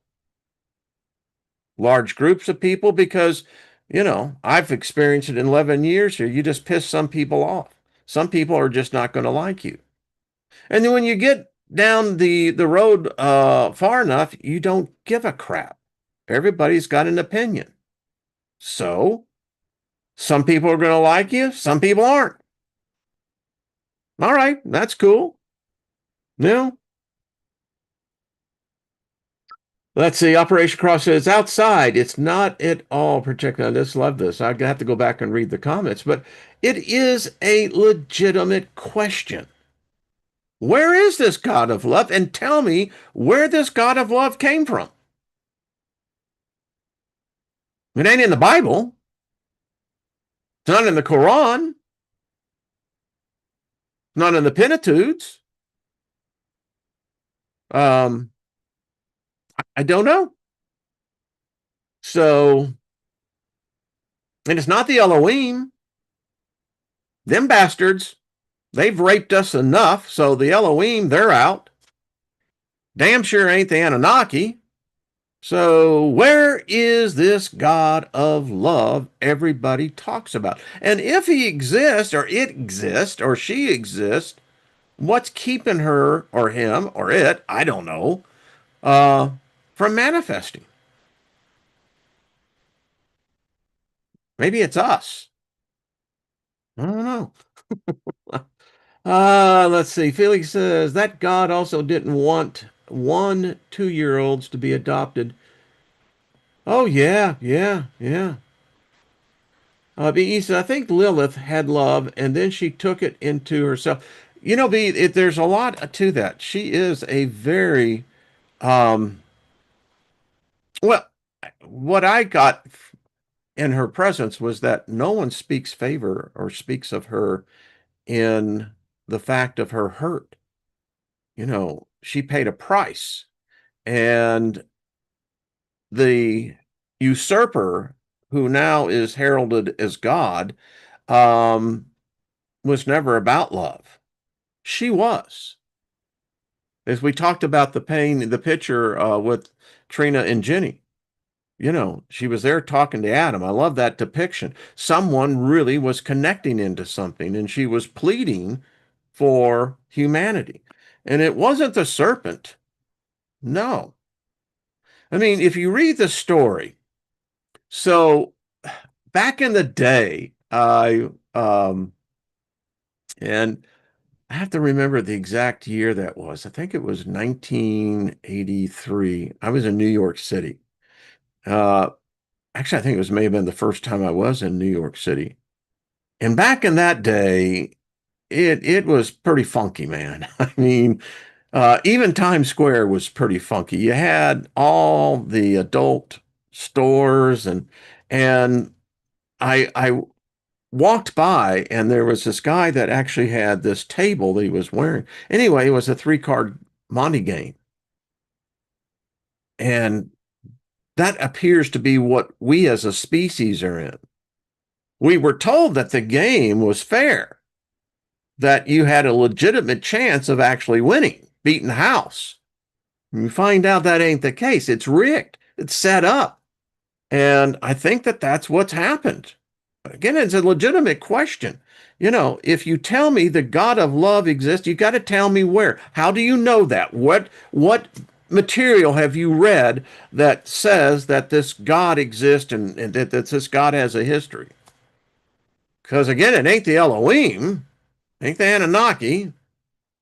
large groups of people, because, I've experienced it in 11 years here. You just piss some people off. Some people are just not going to like you. And then when you get down the road far enough, you don't give a crap. Everybody's got an opinion. So some people are going to like you, some people aren't. All right, that's cool. Yeah. Let's see. Operation Cross says outside. It's not at all particular. I just love this. I have to go back and read the comments, but it is a legitimate question. Where is this God of love? And tell me where this God of love came from. It ain't in the Bible. It's not in the Quran. Not in the Pentateuch. Um, I don't know. So, and it's not the Elohim. Them bastards, they've raped us enough. So the Elohim, they're out. Damn sure ain't the Anunnaki. So where is this God of love everybody talks about? And if he exists, or it exists, or she exists, what's keeping her or him or it, I don't know, uh, from manifesting? Maybe it's us. I don't know. Let's see. Felix says that God also didn't want 1 2-year-olds to be adopted. Oh yeah, yeah, yeah. B. E said, I think Lilith had love, and then she took it into herself. There's a lot to that. She is a very um, well. What I got in her presence was that no one speaks favor or speaks of her in the fact of her hurt. She paid a price. And the usurper, who now is heralded as God, um, was never about love. She was. As we talked about the picture with Trina and Jenny, she was there talking to Adam. I love that depiction. Someone really was connecting into something, and she was pleading for humanity. And it wasn't the serpent. No. I mean, if you read the story, so back in the day, and I have to remember the exact year that was. I think it was 1983. I was in New York City. Uh, Actually, I think it was may have been the first time I was in New York City. And back in that day, it was pretty funky, man. I mean, even Times Square was pretty funky. You had all the adult stores and I walked by and there was this guy that actually had this table that he was wearing. Anyway, it was a three-card Monte game. And that appears to be what we as a species are in. We were told that the game was fair, that you had a legitimate chance of actually winning, beating the house. And you find out that ain't the case. It's rigged. It's set up. And I think that that's what's happened. Again, it's a legitimate question. If you tell me the God of love exists, you got to tell me where. How do you know that? What material have you read that says that this God exists and that this God has a history? Because again, it ain't the Elohim, ain't the Anunnaki,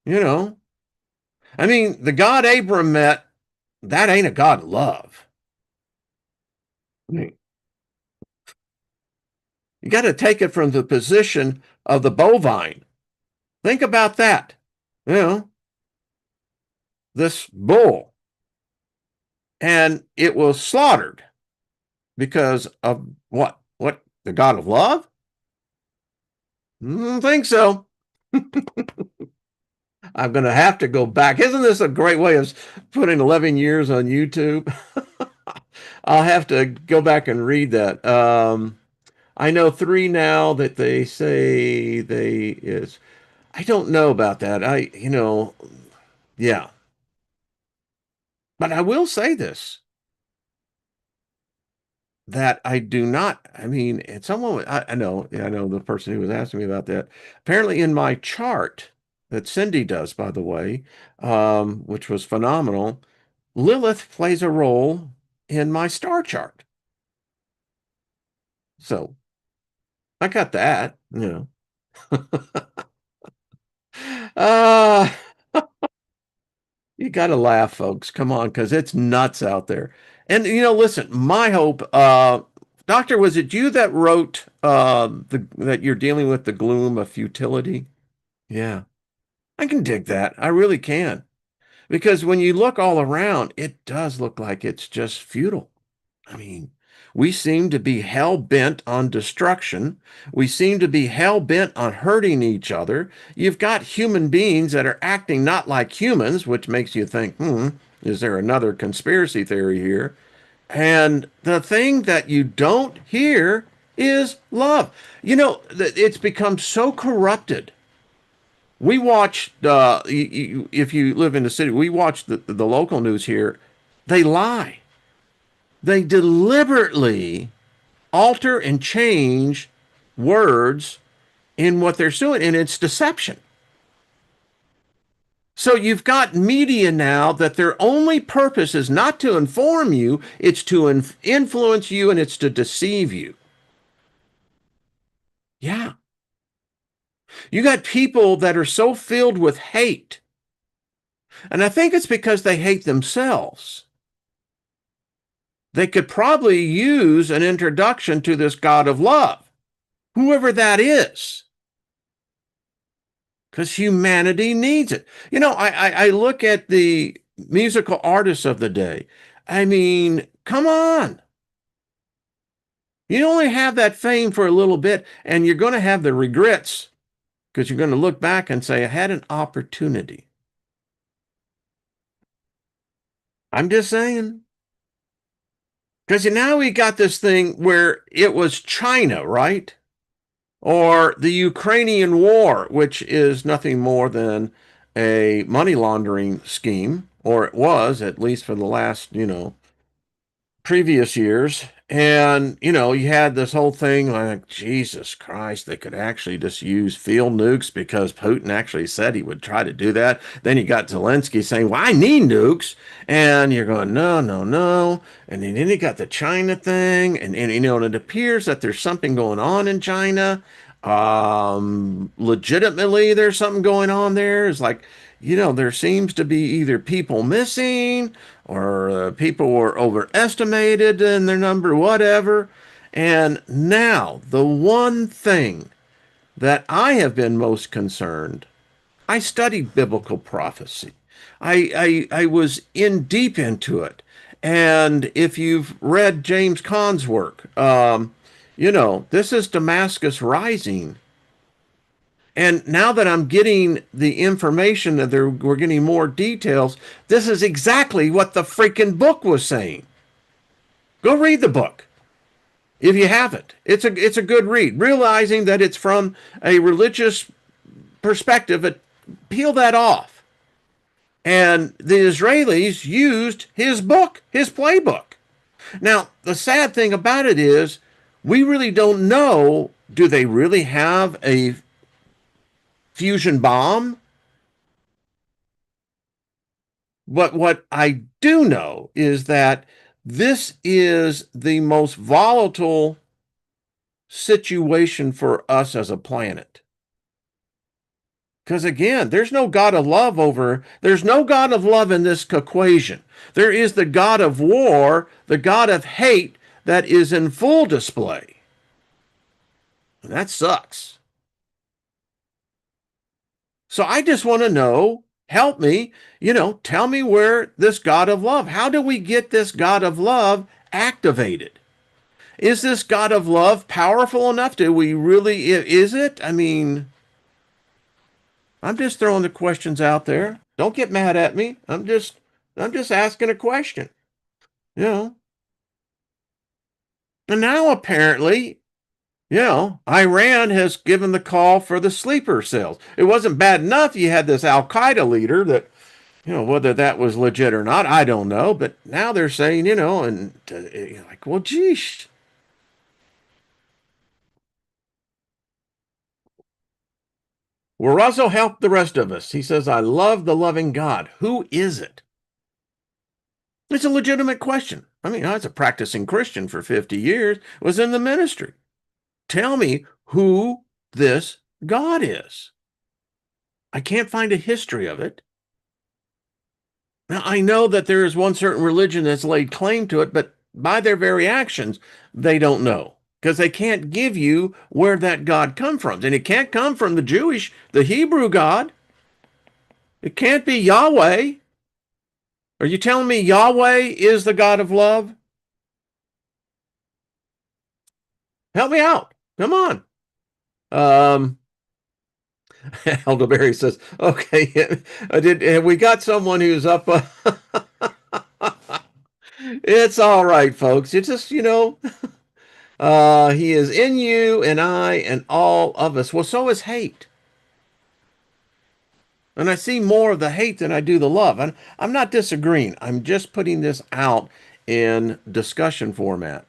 you know. I mean, the God Abram met, that ain't a God of love. I mean, you got to take it from the position of the bovine. Think about that. You know, this bull, and it was slaughtered because of what? What? The God of love? I don't think so. I'm going to have to go back. Isn't this a great way of putting 11 years on YouTube? I'll have to go back and read that. I know three now that they say they is. I don't know about that. Yeah. But I will say this, that I do not, I mean, and someone, I know the person who was asking me about that. Apparently in my chart that Cindy does, by the way, which was phenomenal, Lilith plays a role in my star chart. So I got that, Uh, you got to laugh, folks. Come on, because it's nuts out there. And listen, my hope, Doctor, was it you that wrote that you're dealing with the gloom of futility? Yeah, I can dig that. I really can. Because when you look all around, it does look like it's just futile. I mean, we seem to be hell bent on destruction. We seem to be hell bent on hurting each other. You've got human beings that are acting not like humans, which makes you think, is there another conspiracy theory here? And the thing that you don't hear is love. It's become so corrupted. We watch, if you live in the city, we watch the local news here. They lie. They deliberately alter and change words in what they're doing, and it's deception. So you've got media now that their only purpose is not to inform you, it's to influence you and it's to deceive you. Yeah. You got people that are so filled with hate. And I think it's because they hate themselves. They could probably use an introduction to this God of love, whoever that is, because humanity needs it. I look at the musical artists of the day. I mean, come on. You only have that fame for a little bit, and you're going to have the regrets because you're going to look back and say, I had an opportunity. I'm just saying. Because now we got this thing where it was China, right? Or the Ukrainian war, which is nothing more than a money laundering scheme, or it was, at least for the last, previous years. And, you had this whole thing like, Jesus Christ, they could actually just use field nukes because Putin actually said he would try to do that. Then you got Zelensky saying, well, I need nukes. And you're going, no, no, no. And then you got the China thing. And it appears that there's something going on in China. Legitimately, there's something going on there. It's like, there seems to be either people missing or people were overestimated in their number, whatever. And now, the one thing that I have been most concerned, I studied biblical prophecy. I was in deep into it. And if you've read James Caan's work, This is Damascus Rising. And now that I'm getting the information that we're getting more details, this is exactly what the freaking book was saying. Go read the book if you haven't. It's a good read. Realizing that it's from a religious perspective, peel that off. And the Israelis used his book, his playbook. Now, the sad thing about it is we really don't know, do they really have a fusion bomb? But what I do know is that this is the most volatile situation for us as a planet. Because again, there's no God of love there's no God of love in this equation. There is the God of war, the God of hate that is in full display. And that sucks. So I just want to know, help me, tell me where this God of love, how do we get this God of love activated? Is this God of love powerful enough? Is it? I mean, I'm just throwing the questions out there. Don't get mad at me. I'm just asking a question. You know. And now apparently, Iran has given the call for the sleeper cells. It wasn't bad enough you had this Al Qaeda leader that, whether that was legit or not, I don't know. But now they're saying, and like, well, geez. Will Russell help the rest of us? He says, I love the loving God. Who is it? It's a legitimate question. I mean, I was a practicing Christian for 50 years, was in the ministry. Tell me who this God is. I can't find a history of it. Now, I know that there is one certain religion that's laid claim to it, but by their very actions, they don't know because they can't give you where that God come from. And it can't come from the Hebrew God. It can't be Yahweh. Are you telling me Yahweh is the God of love? Help me out. Come on. Elderberry says, okay, have we got someone who's up? It's all right, folks. It's just, he is in you and I and all of us. Well, so is hate. And I see more of the hate than I do the love. And I'm not disagreeing. I'm just putting this out in discussion format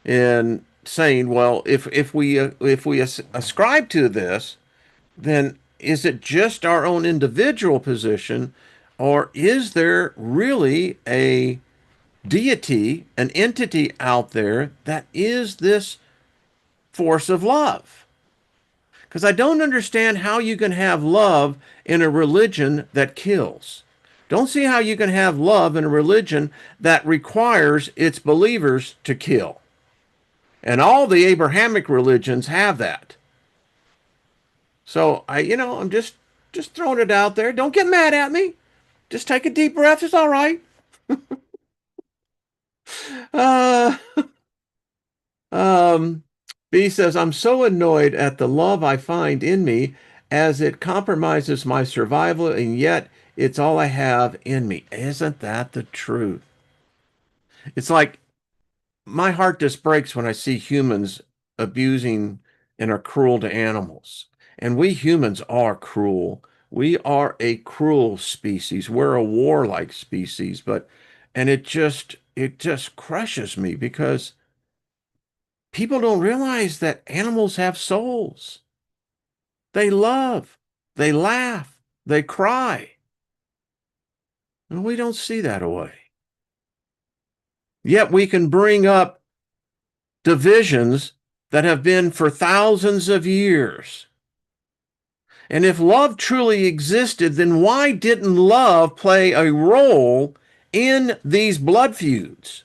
and saying, well, if we ascribe to this, then is it just our own individual position, or is there really a deity, an entity out there that is this force of love? Because I don't understand how you can have love in a religion that kills. Don't see how you can have love in a religion that requires its believers to kill. And all the Abrahamic religions have that. So I'm just throwing it out there. Don't get mad at me. Just take a deep breath. It's all right. Uh, um, B says, I'm so annoyed at the love I find in me as it compromises my survival, and yet it's all I have in me. Isn't that the truth? It's like my heart just breaks when I see humans abusing and are cruel to animals. And we humans are cruel. We are a cruel species. We're a warlike species, and it just crushes me because people don't realize that animals have souls. They love, they laugh, they cry. And we don't see that away. Yet we can bring up divisions that have been for thousands of years. And if love truly existed, then why didn't love play a role in these blood feuds?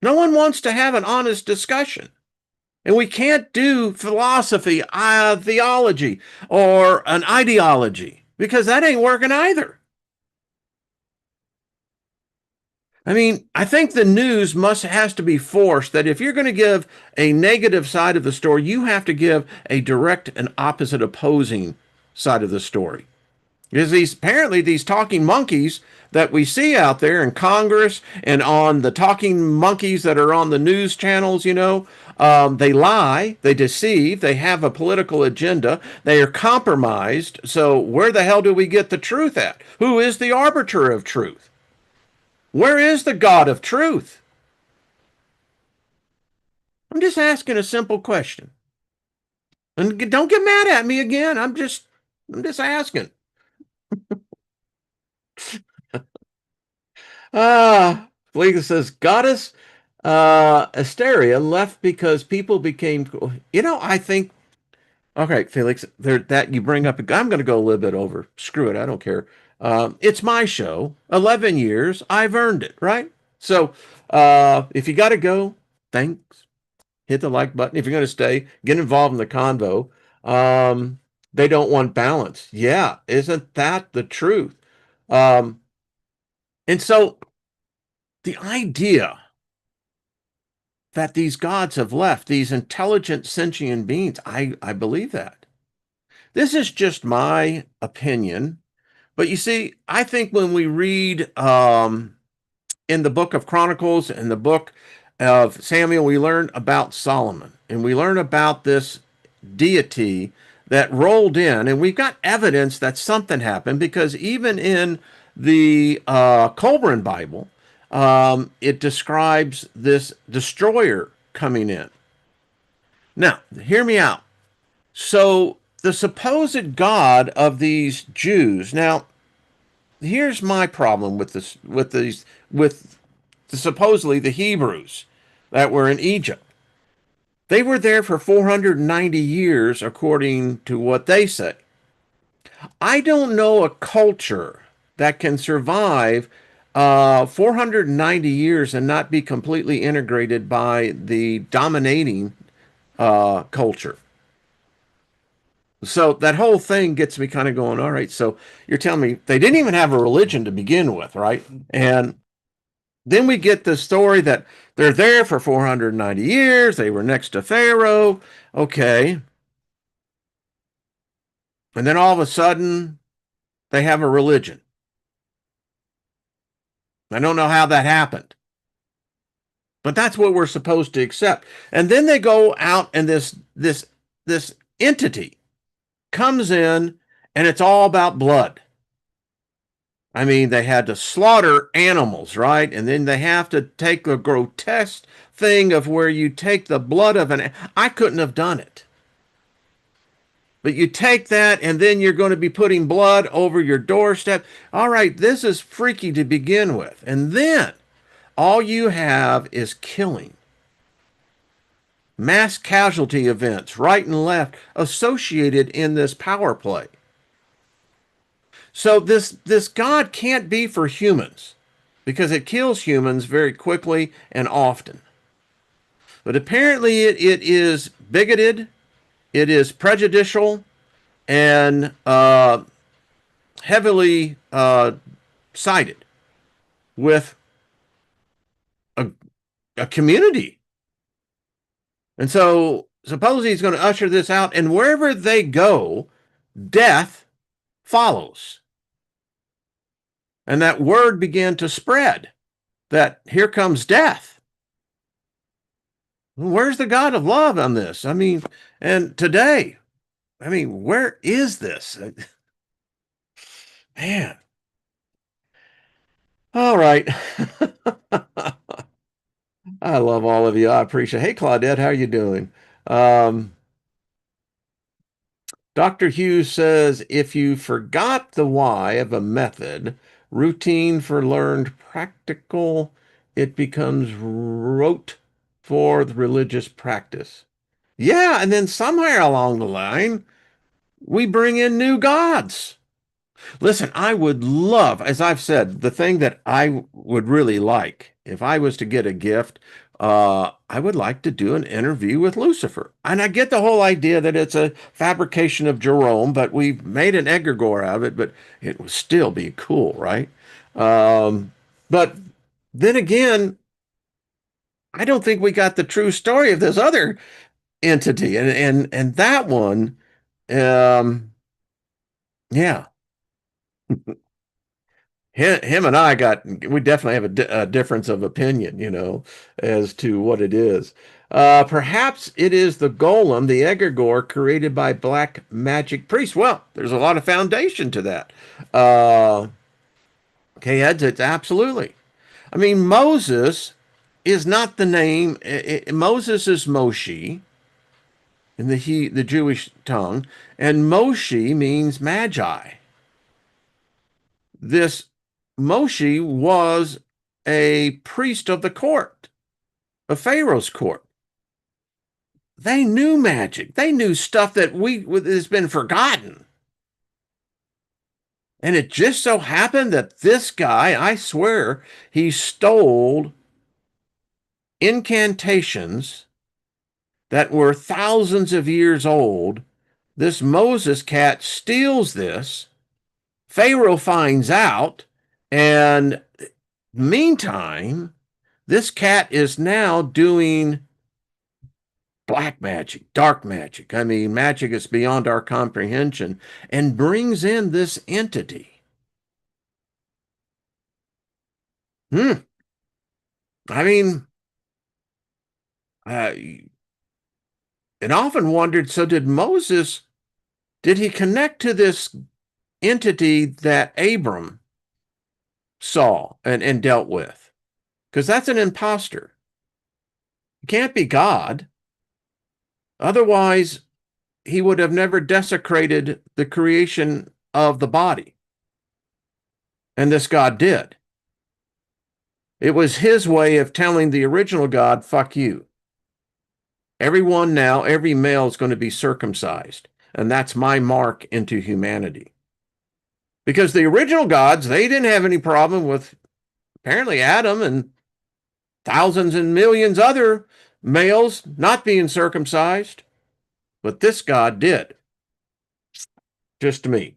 No one wants to have an honest discussion. And we can't do philosophy, theology, or an ideology because that ain't working either. I mean, I think the news must has to be forced that if you're going to give a negative side of the story, you have to give a direct and opposite opposing side of the story. Because these apparently these talking monkeys that we see out there in Congress and on the talking monkeys that are on the news channels, they lie, they deceive, they have a political agenda, they are compromised. So where the hell do we get the truth at? Who is the arbiter of truth? Where is the God of truth? I'm just asking a simple question. And don't get mad at me again. I'm just asking. Fleega says goddess Asteria left because people became I think okay, Felix, there that you bring up I'm gonna go a little bit over. Screw it, I don't care. It's my show. 11 years, I've earned it, right? So if you gotta go, thanks. Hit the like button. If you're gonna stay, get involved in the convo. Um, they don't want balance. Yeah, isn't that the truth? Um, and so the idea that these gods have left, these intelligent sentient beings, I believe that. This is just my opinion. But you see, I think when we read in the book of Chronicles and the book of Samuel, we learn about Solomon and we learn about this deity that rolled in, and we've got evidence that something happened because even in the Colburn Bible, it describes this destroyer coming in. Now, hear me out. So, the supposed God of these Jews. Now, here's my problem with this, with supposedly the Hebrews that were in Egypt. They were there for 490 years, according to what they say. I don't know a culture that can survive 490 years and not be completely integrated by the dominating culture. So that whole thing gets me kind of going, all right, so you're telling me they didn't even have a religion to begin with, right? And then we get the story that they're there for 490 years, they were next to Pharaoh, okay. And then all of a sudden, they have a religion. I don't know how that happened, but that's what we're supposed to accept. And then they go out and this entity comes in and it's all about blood. I mean, they had to slaughter animals, right? And then they have to take the grotesque thing of where you take the blood of an. I couldn't have done it. But you take that and then you're going to be putting blood over your doorstep. All right, this is freaky to begin with. And then all you have is killing, mass casualty events right and left associated in this power play. So this God can't be for humans because it kills humans very quickly and often. But apparently it is bigoted, it is prejudicial, and heavily sided with a, a community. And so suppose he's going to usher this out, and wherever they go, death follows. And that word began to spread that here comes death. Where's the God of love on this? I mean, and today, I mean, where is this? Man. All right. I love all of you. I appreciate it. Hey, Claudette, how are you doing? Um, Dr. Hughes says if you forgot the why of a method, routine for learned practical, it becomes rote for the religious practice. Yeah, and then somewhere along the line, we bring in new gods. Listen, I would love, as I've said, the thing that I would really like, if I was to get a gift, I would like to do an interview with Lucifer. And I get the whole idea that it's a fabrication of Jerome, but we've made an egregore out of it, but it would still be cool, right? But Then again, I don't think we got the true story of this other entity, and that one, um, yeah, him and I got we definitely have a difference of opinion, as to what it is. Perhaps it is the golem, the egregore created by black magic priests. Well, there's a lot of foundation to that. Uh, okay, Ed, it's absolutely. I mean, Moses is not the name. Moses is Moshe in the Jewish tongue, and Moshe means magi. This Moshe was a priest of the court, of Pharaoh's court. They knew magic. They knew stuff that we has been forgotten. And it just so happened that this guy, I swear, he stole incantations that were thousands of years old. This Moses cat steals this. Pharaoh finds out. And meantime, this cat is now doing black magic, dark magic. I mean, magic is beyond our comprehension and brings in this entity. Hmm. I mean, uh, and often wondered, so did Moses, did he connect to this entity that Abram saw and dealt with? Because that's an imposter. It can't be God. Otherwise, he would have never desecrated the creation of the body. And this God did. It was his way of telling the original God, fuck you. Everyone now, every male is going to be circumcised. And that's my mark into humanity. Because the original gods, they didn't have any problem with apparently Adam and thousands and millions other males not being circumcised. But this God did. Just me.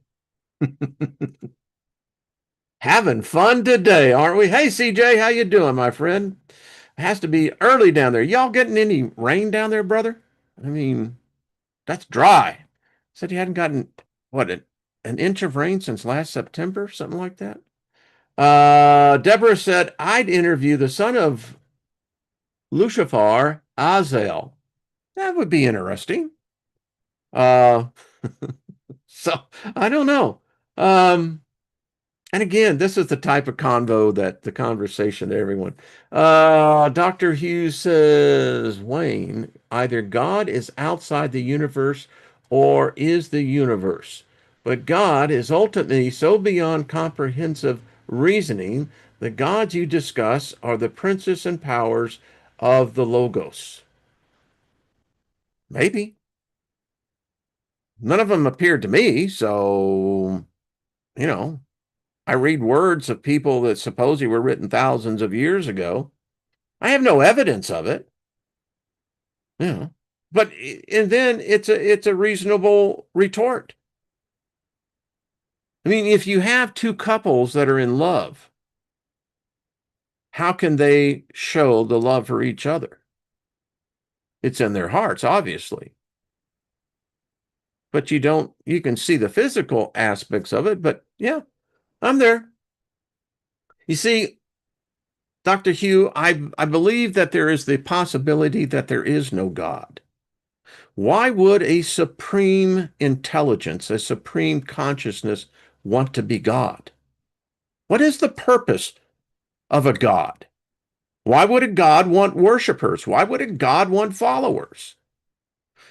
Having fun today, aren't we? Hey, CJ, how you doing, my friend? It has to be early down there. Y'all getting any rain down there, brother? I mean, that's dry. Said he hadn't gotten, what, an inch of rain since last September, something like that. Deborah said, I'd interview the son of Lucifer, Azel. That would be interesting. Uh, so I don't know. Um, And again, this is the type of convo that the conversation to everyone. Dr. Hughes says, Wayne, either God is outside the universe or is the universe. But God is ultimately so beyond comprehensive reasoning. The gods you discuss are the princes and powers of the Logos. Maybe. None of them appeared to me, so, you know, I read words of people that supposedly were written thousands of years ago. I have no evidence of it, you know. But and then it's a reasonable retort. I mean, if you have two couples that are in love, how can they show the love for each other? It's in their hearts, obviously. But you can see the physical aspects of it, but yeah, I'm there. You see, Dr. Hugh, I believe that there is the possibility that there is no God. Why would a supreme intelligence, a supreme consciousness want to be God? What is the purpose of a God? Why would a God want worshipers? Why would a God want followers?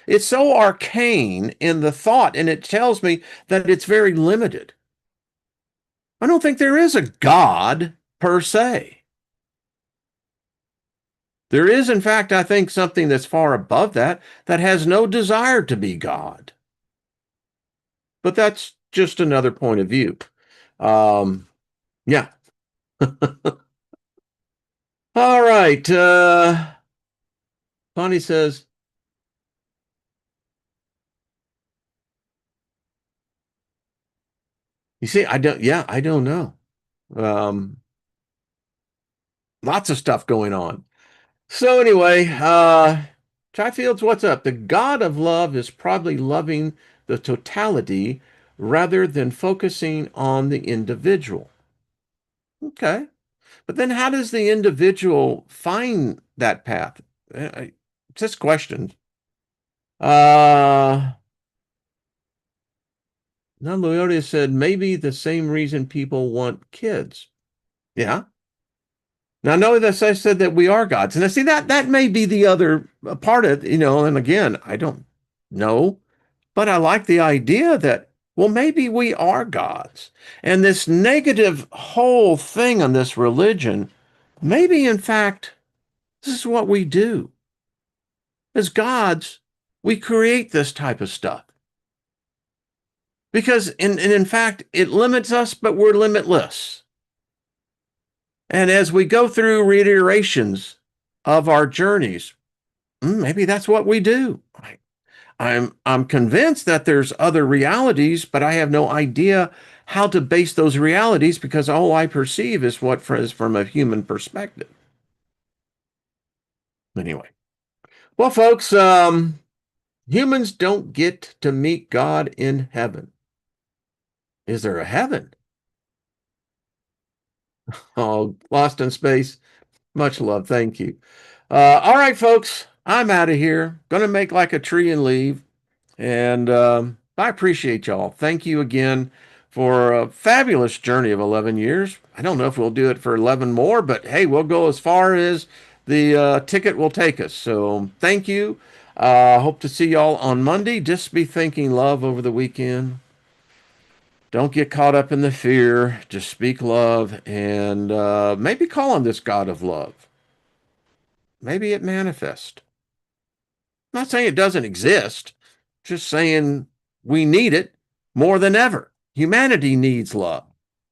It's so arcane in the thought, and it tells me that it's very limited. I don't think there is a God per se. There is, in fact, I think something that's far above that, that has no desire to be God. But that's just another point of view. Um, yeah. All right. Bonnie says, you see, I don't know. Um, Lots of stuff going on. So anyway, Chai Fields, what's up? The God of love is probably loving the totality rather than focusing on the individual. Okay. But then how does the individual find that path? Just questions. Uh, now Leonia said maybe the same reason people want kids. Yeah. Now, notice I said that we are gods. And I see that may be the other part of, and again, I don't know, but I like the idea that, well, maybe we are gods. And this negative whole thing on this religion, maybe in fact, this is what we do. As gods, we create this type of stuff. Because in fact, it limits us, but we're limitless. And as we go through reiterations of our journeys, maybe that's what we do. I'm convinced that there's other realities, but I have no idea how to base those realities because all I perceive is what is from a human perspective. Anyway, well, folks, humans don't get to meet God in heaven. Is there a heaven? Oh, lost in space. Much love. Thank you. All right, folks, I'm out of here. Gonna make like a tree and leave. And I appreciate y'all. Thank you again for a fabulous journey of 11 years. I don't know if we'll do it for 11 more, but hey, we'll go as far as the ticket will take us. So thank you. Hope to see y'all on Monday. Just be thinking love over the weekend. Don't get caught up in the fear. Just speak love and maybe call on this God of love. Maybe it manifests. I'm not saying it doesn't exist, just saying we need it more than ever. Humanity needs love.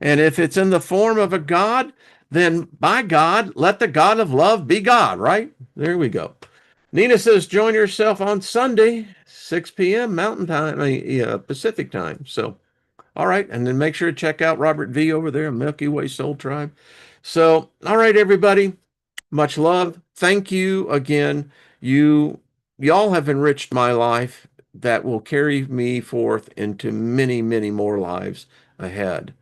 And if it's in the form of a God, then by God, let the God of love be God, right? There we go. Nina says, join yourself on Sunday, 6 p.m. Mountain Time, Pacific Time. So, all right. And then make sure to check out Robert V over there, Milky Way Soul Tribe. So, all right, everybody. Much love. Thank you again. Y'all have enriched my life that will carry me forth into many, many more lives ahead.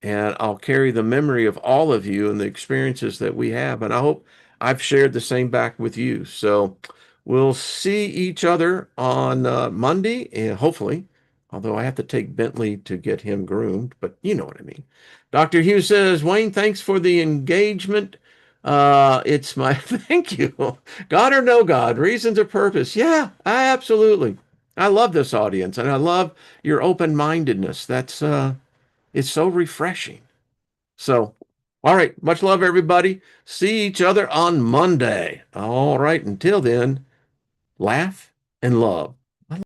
And I'll carry the memory of all of you and the experiences that we have. And I hope I've shared the same back with you. So we'll see each other on Monday, and hopefully, although I have to take Bentley to get him groomed, but you know what I mean. Dr. Hughes says, Wayne, thanks for the engagement. It's my thank you. God or no God, reasons or purpose. Yeah, absolutely. I love this audience and I love your open-mindedness. That's it's so refreshing. So, all right. Much love, everybody. See each other on Monday. All right. Until then, laugh and love.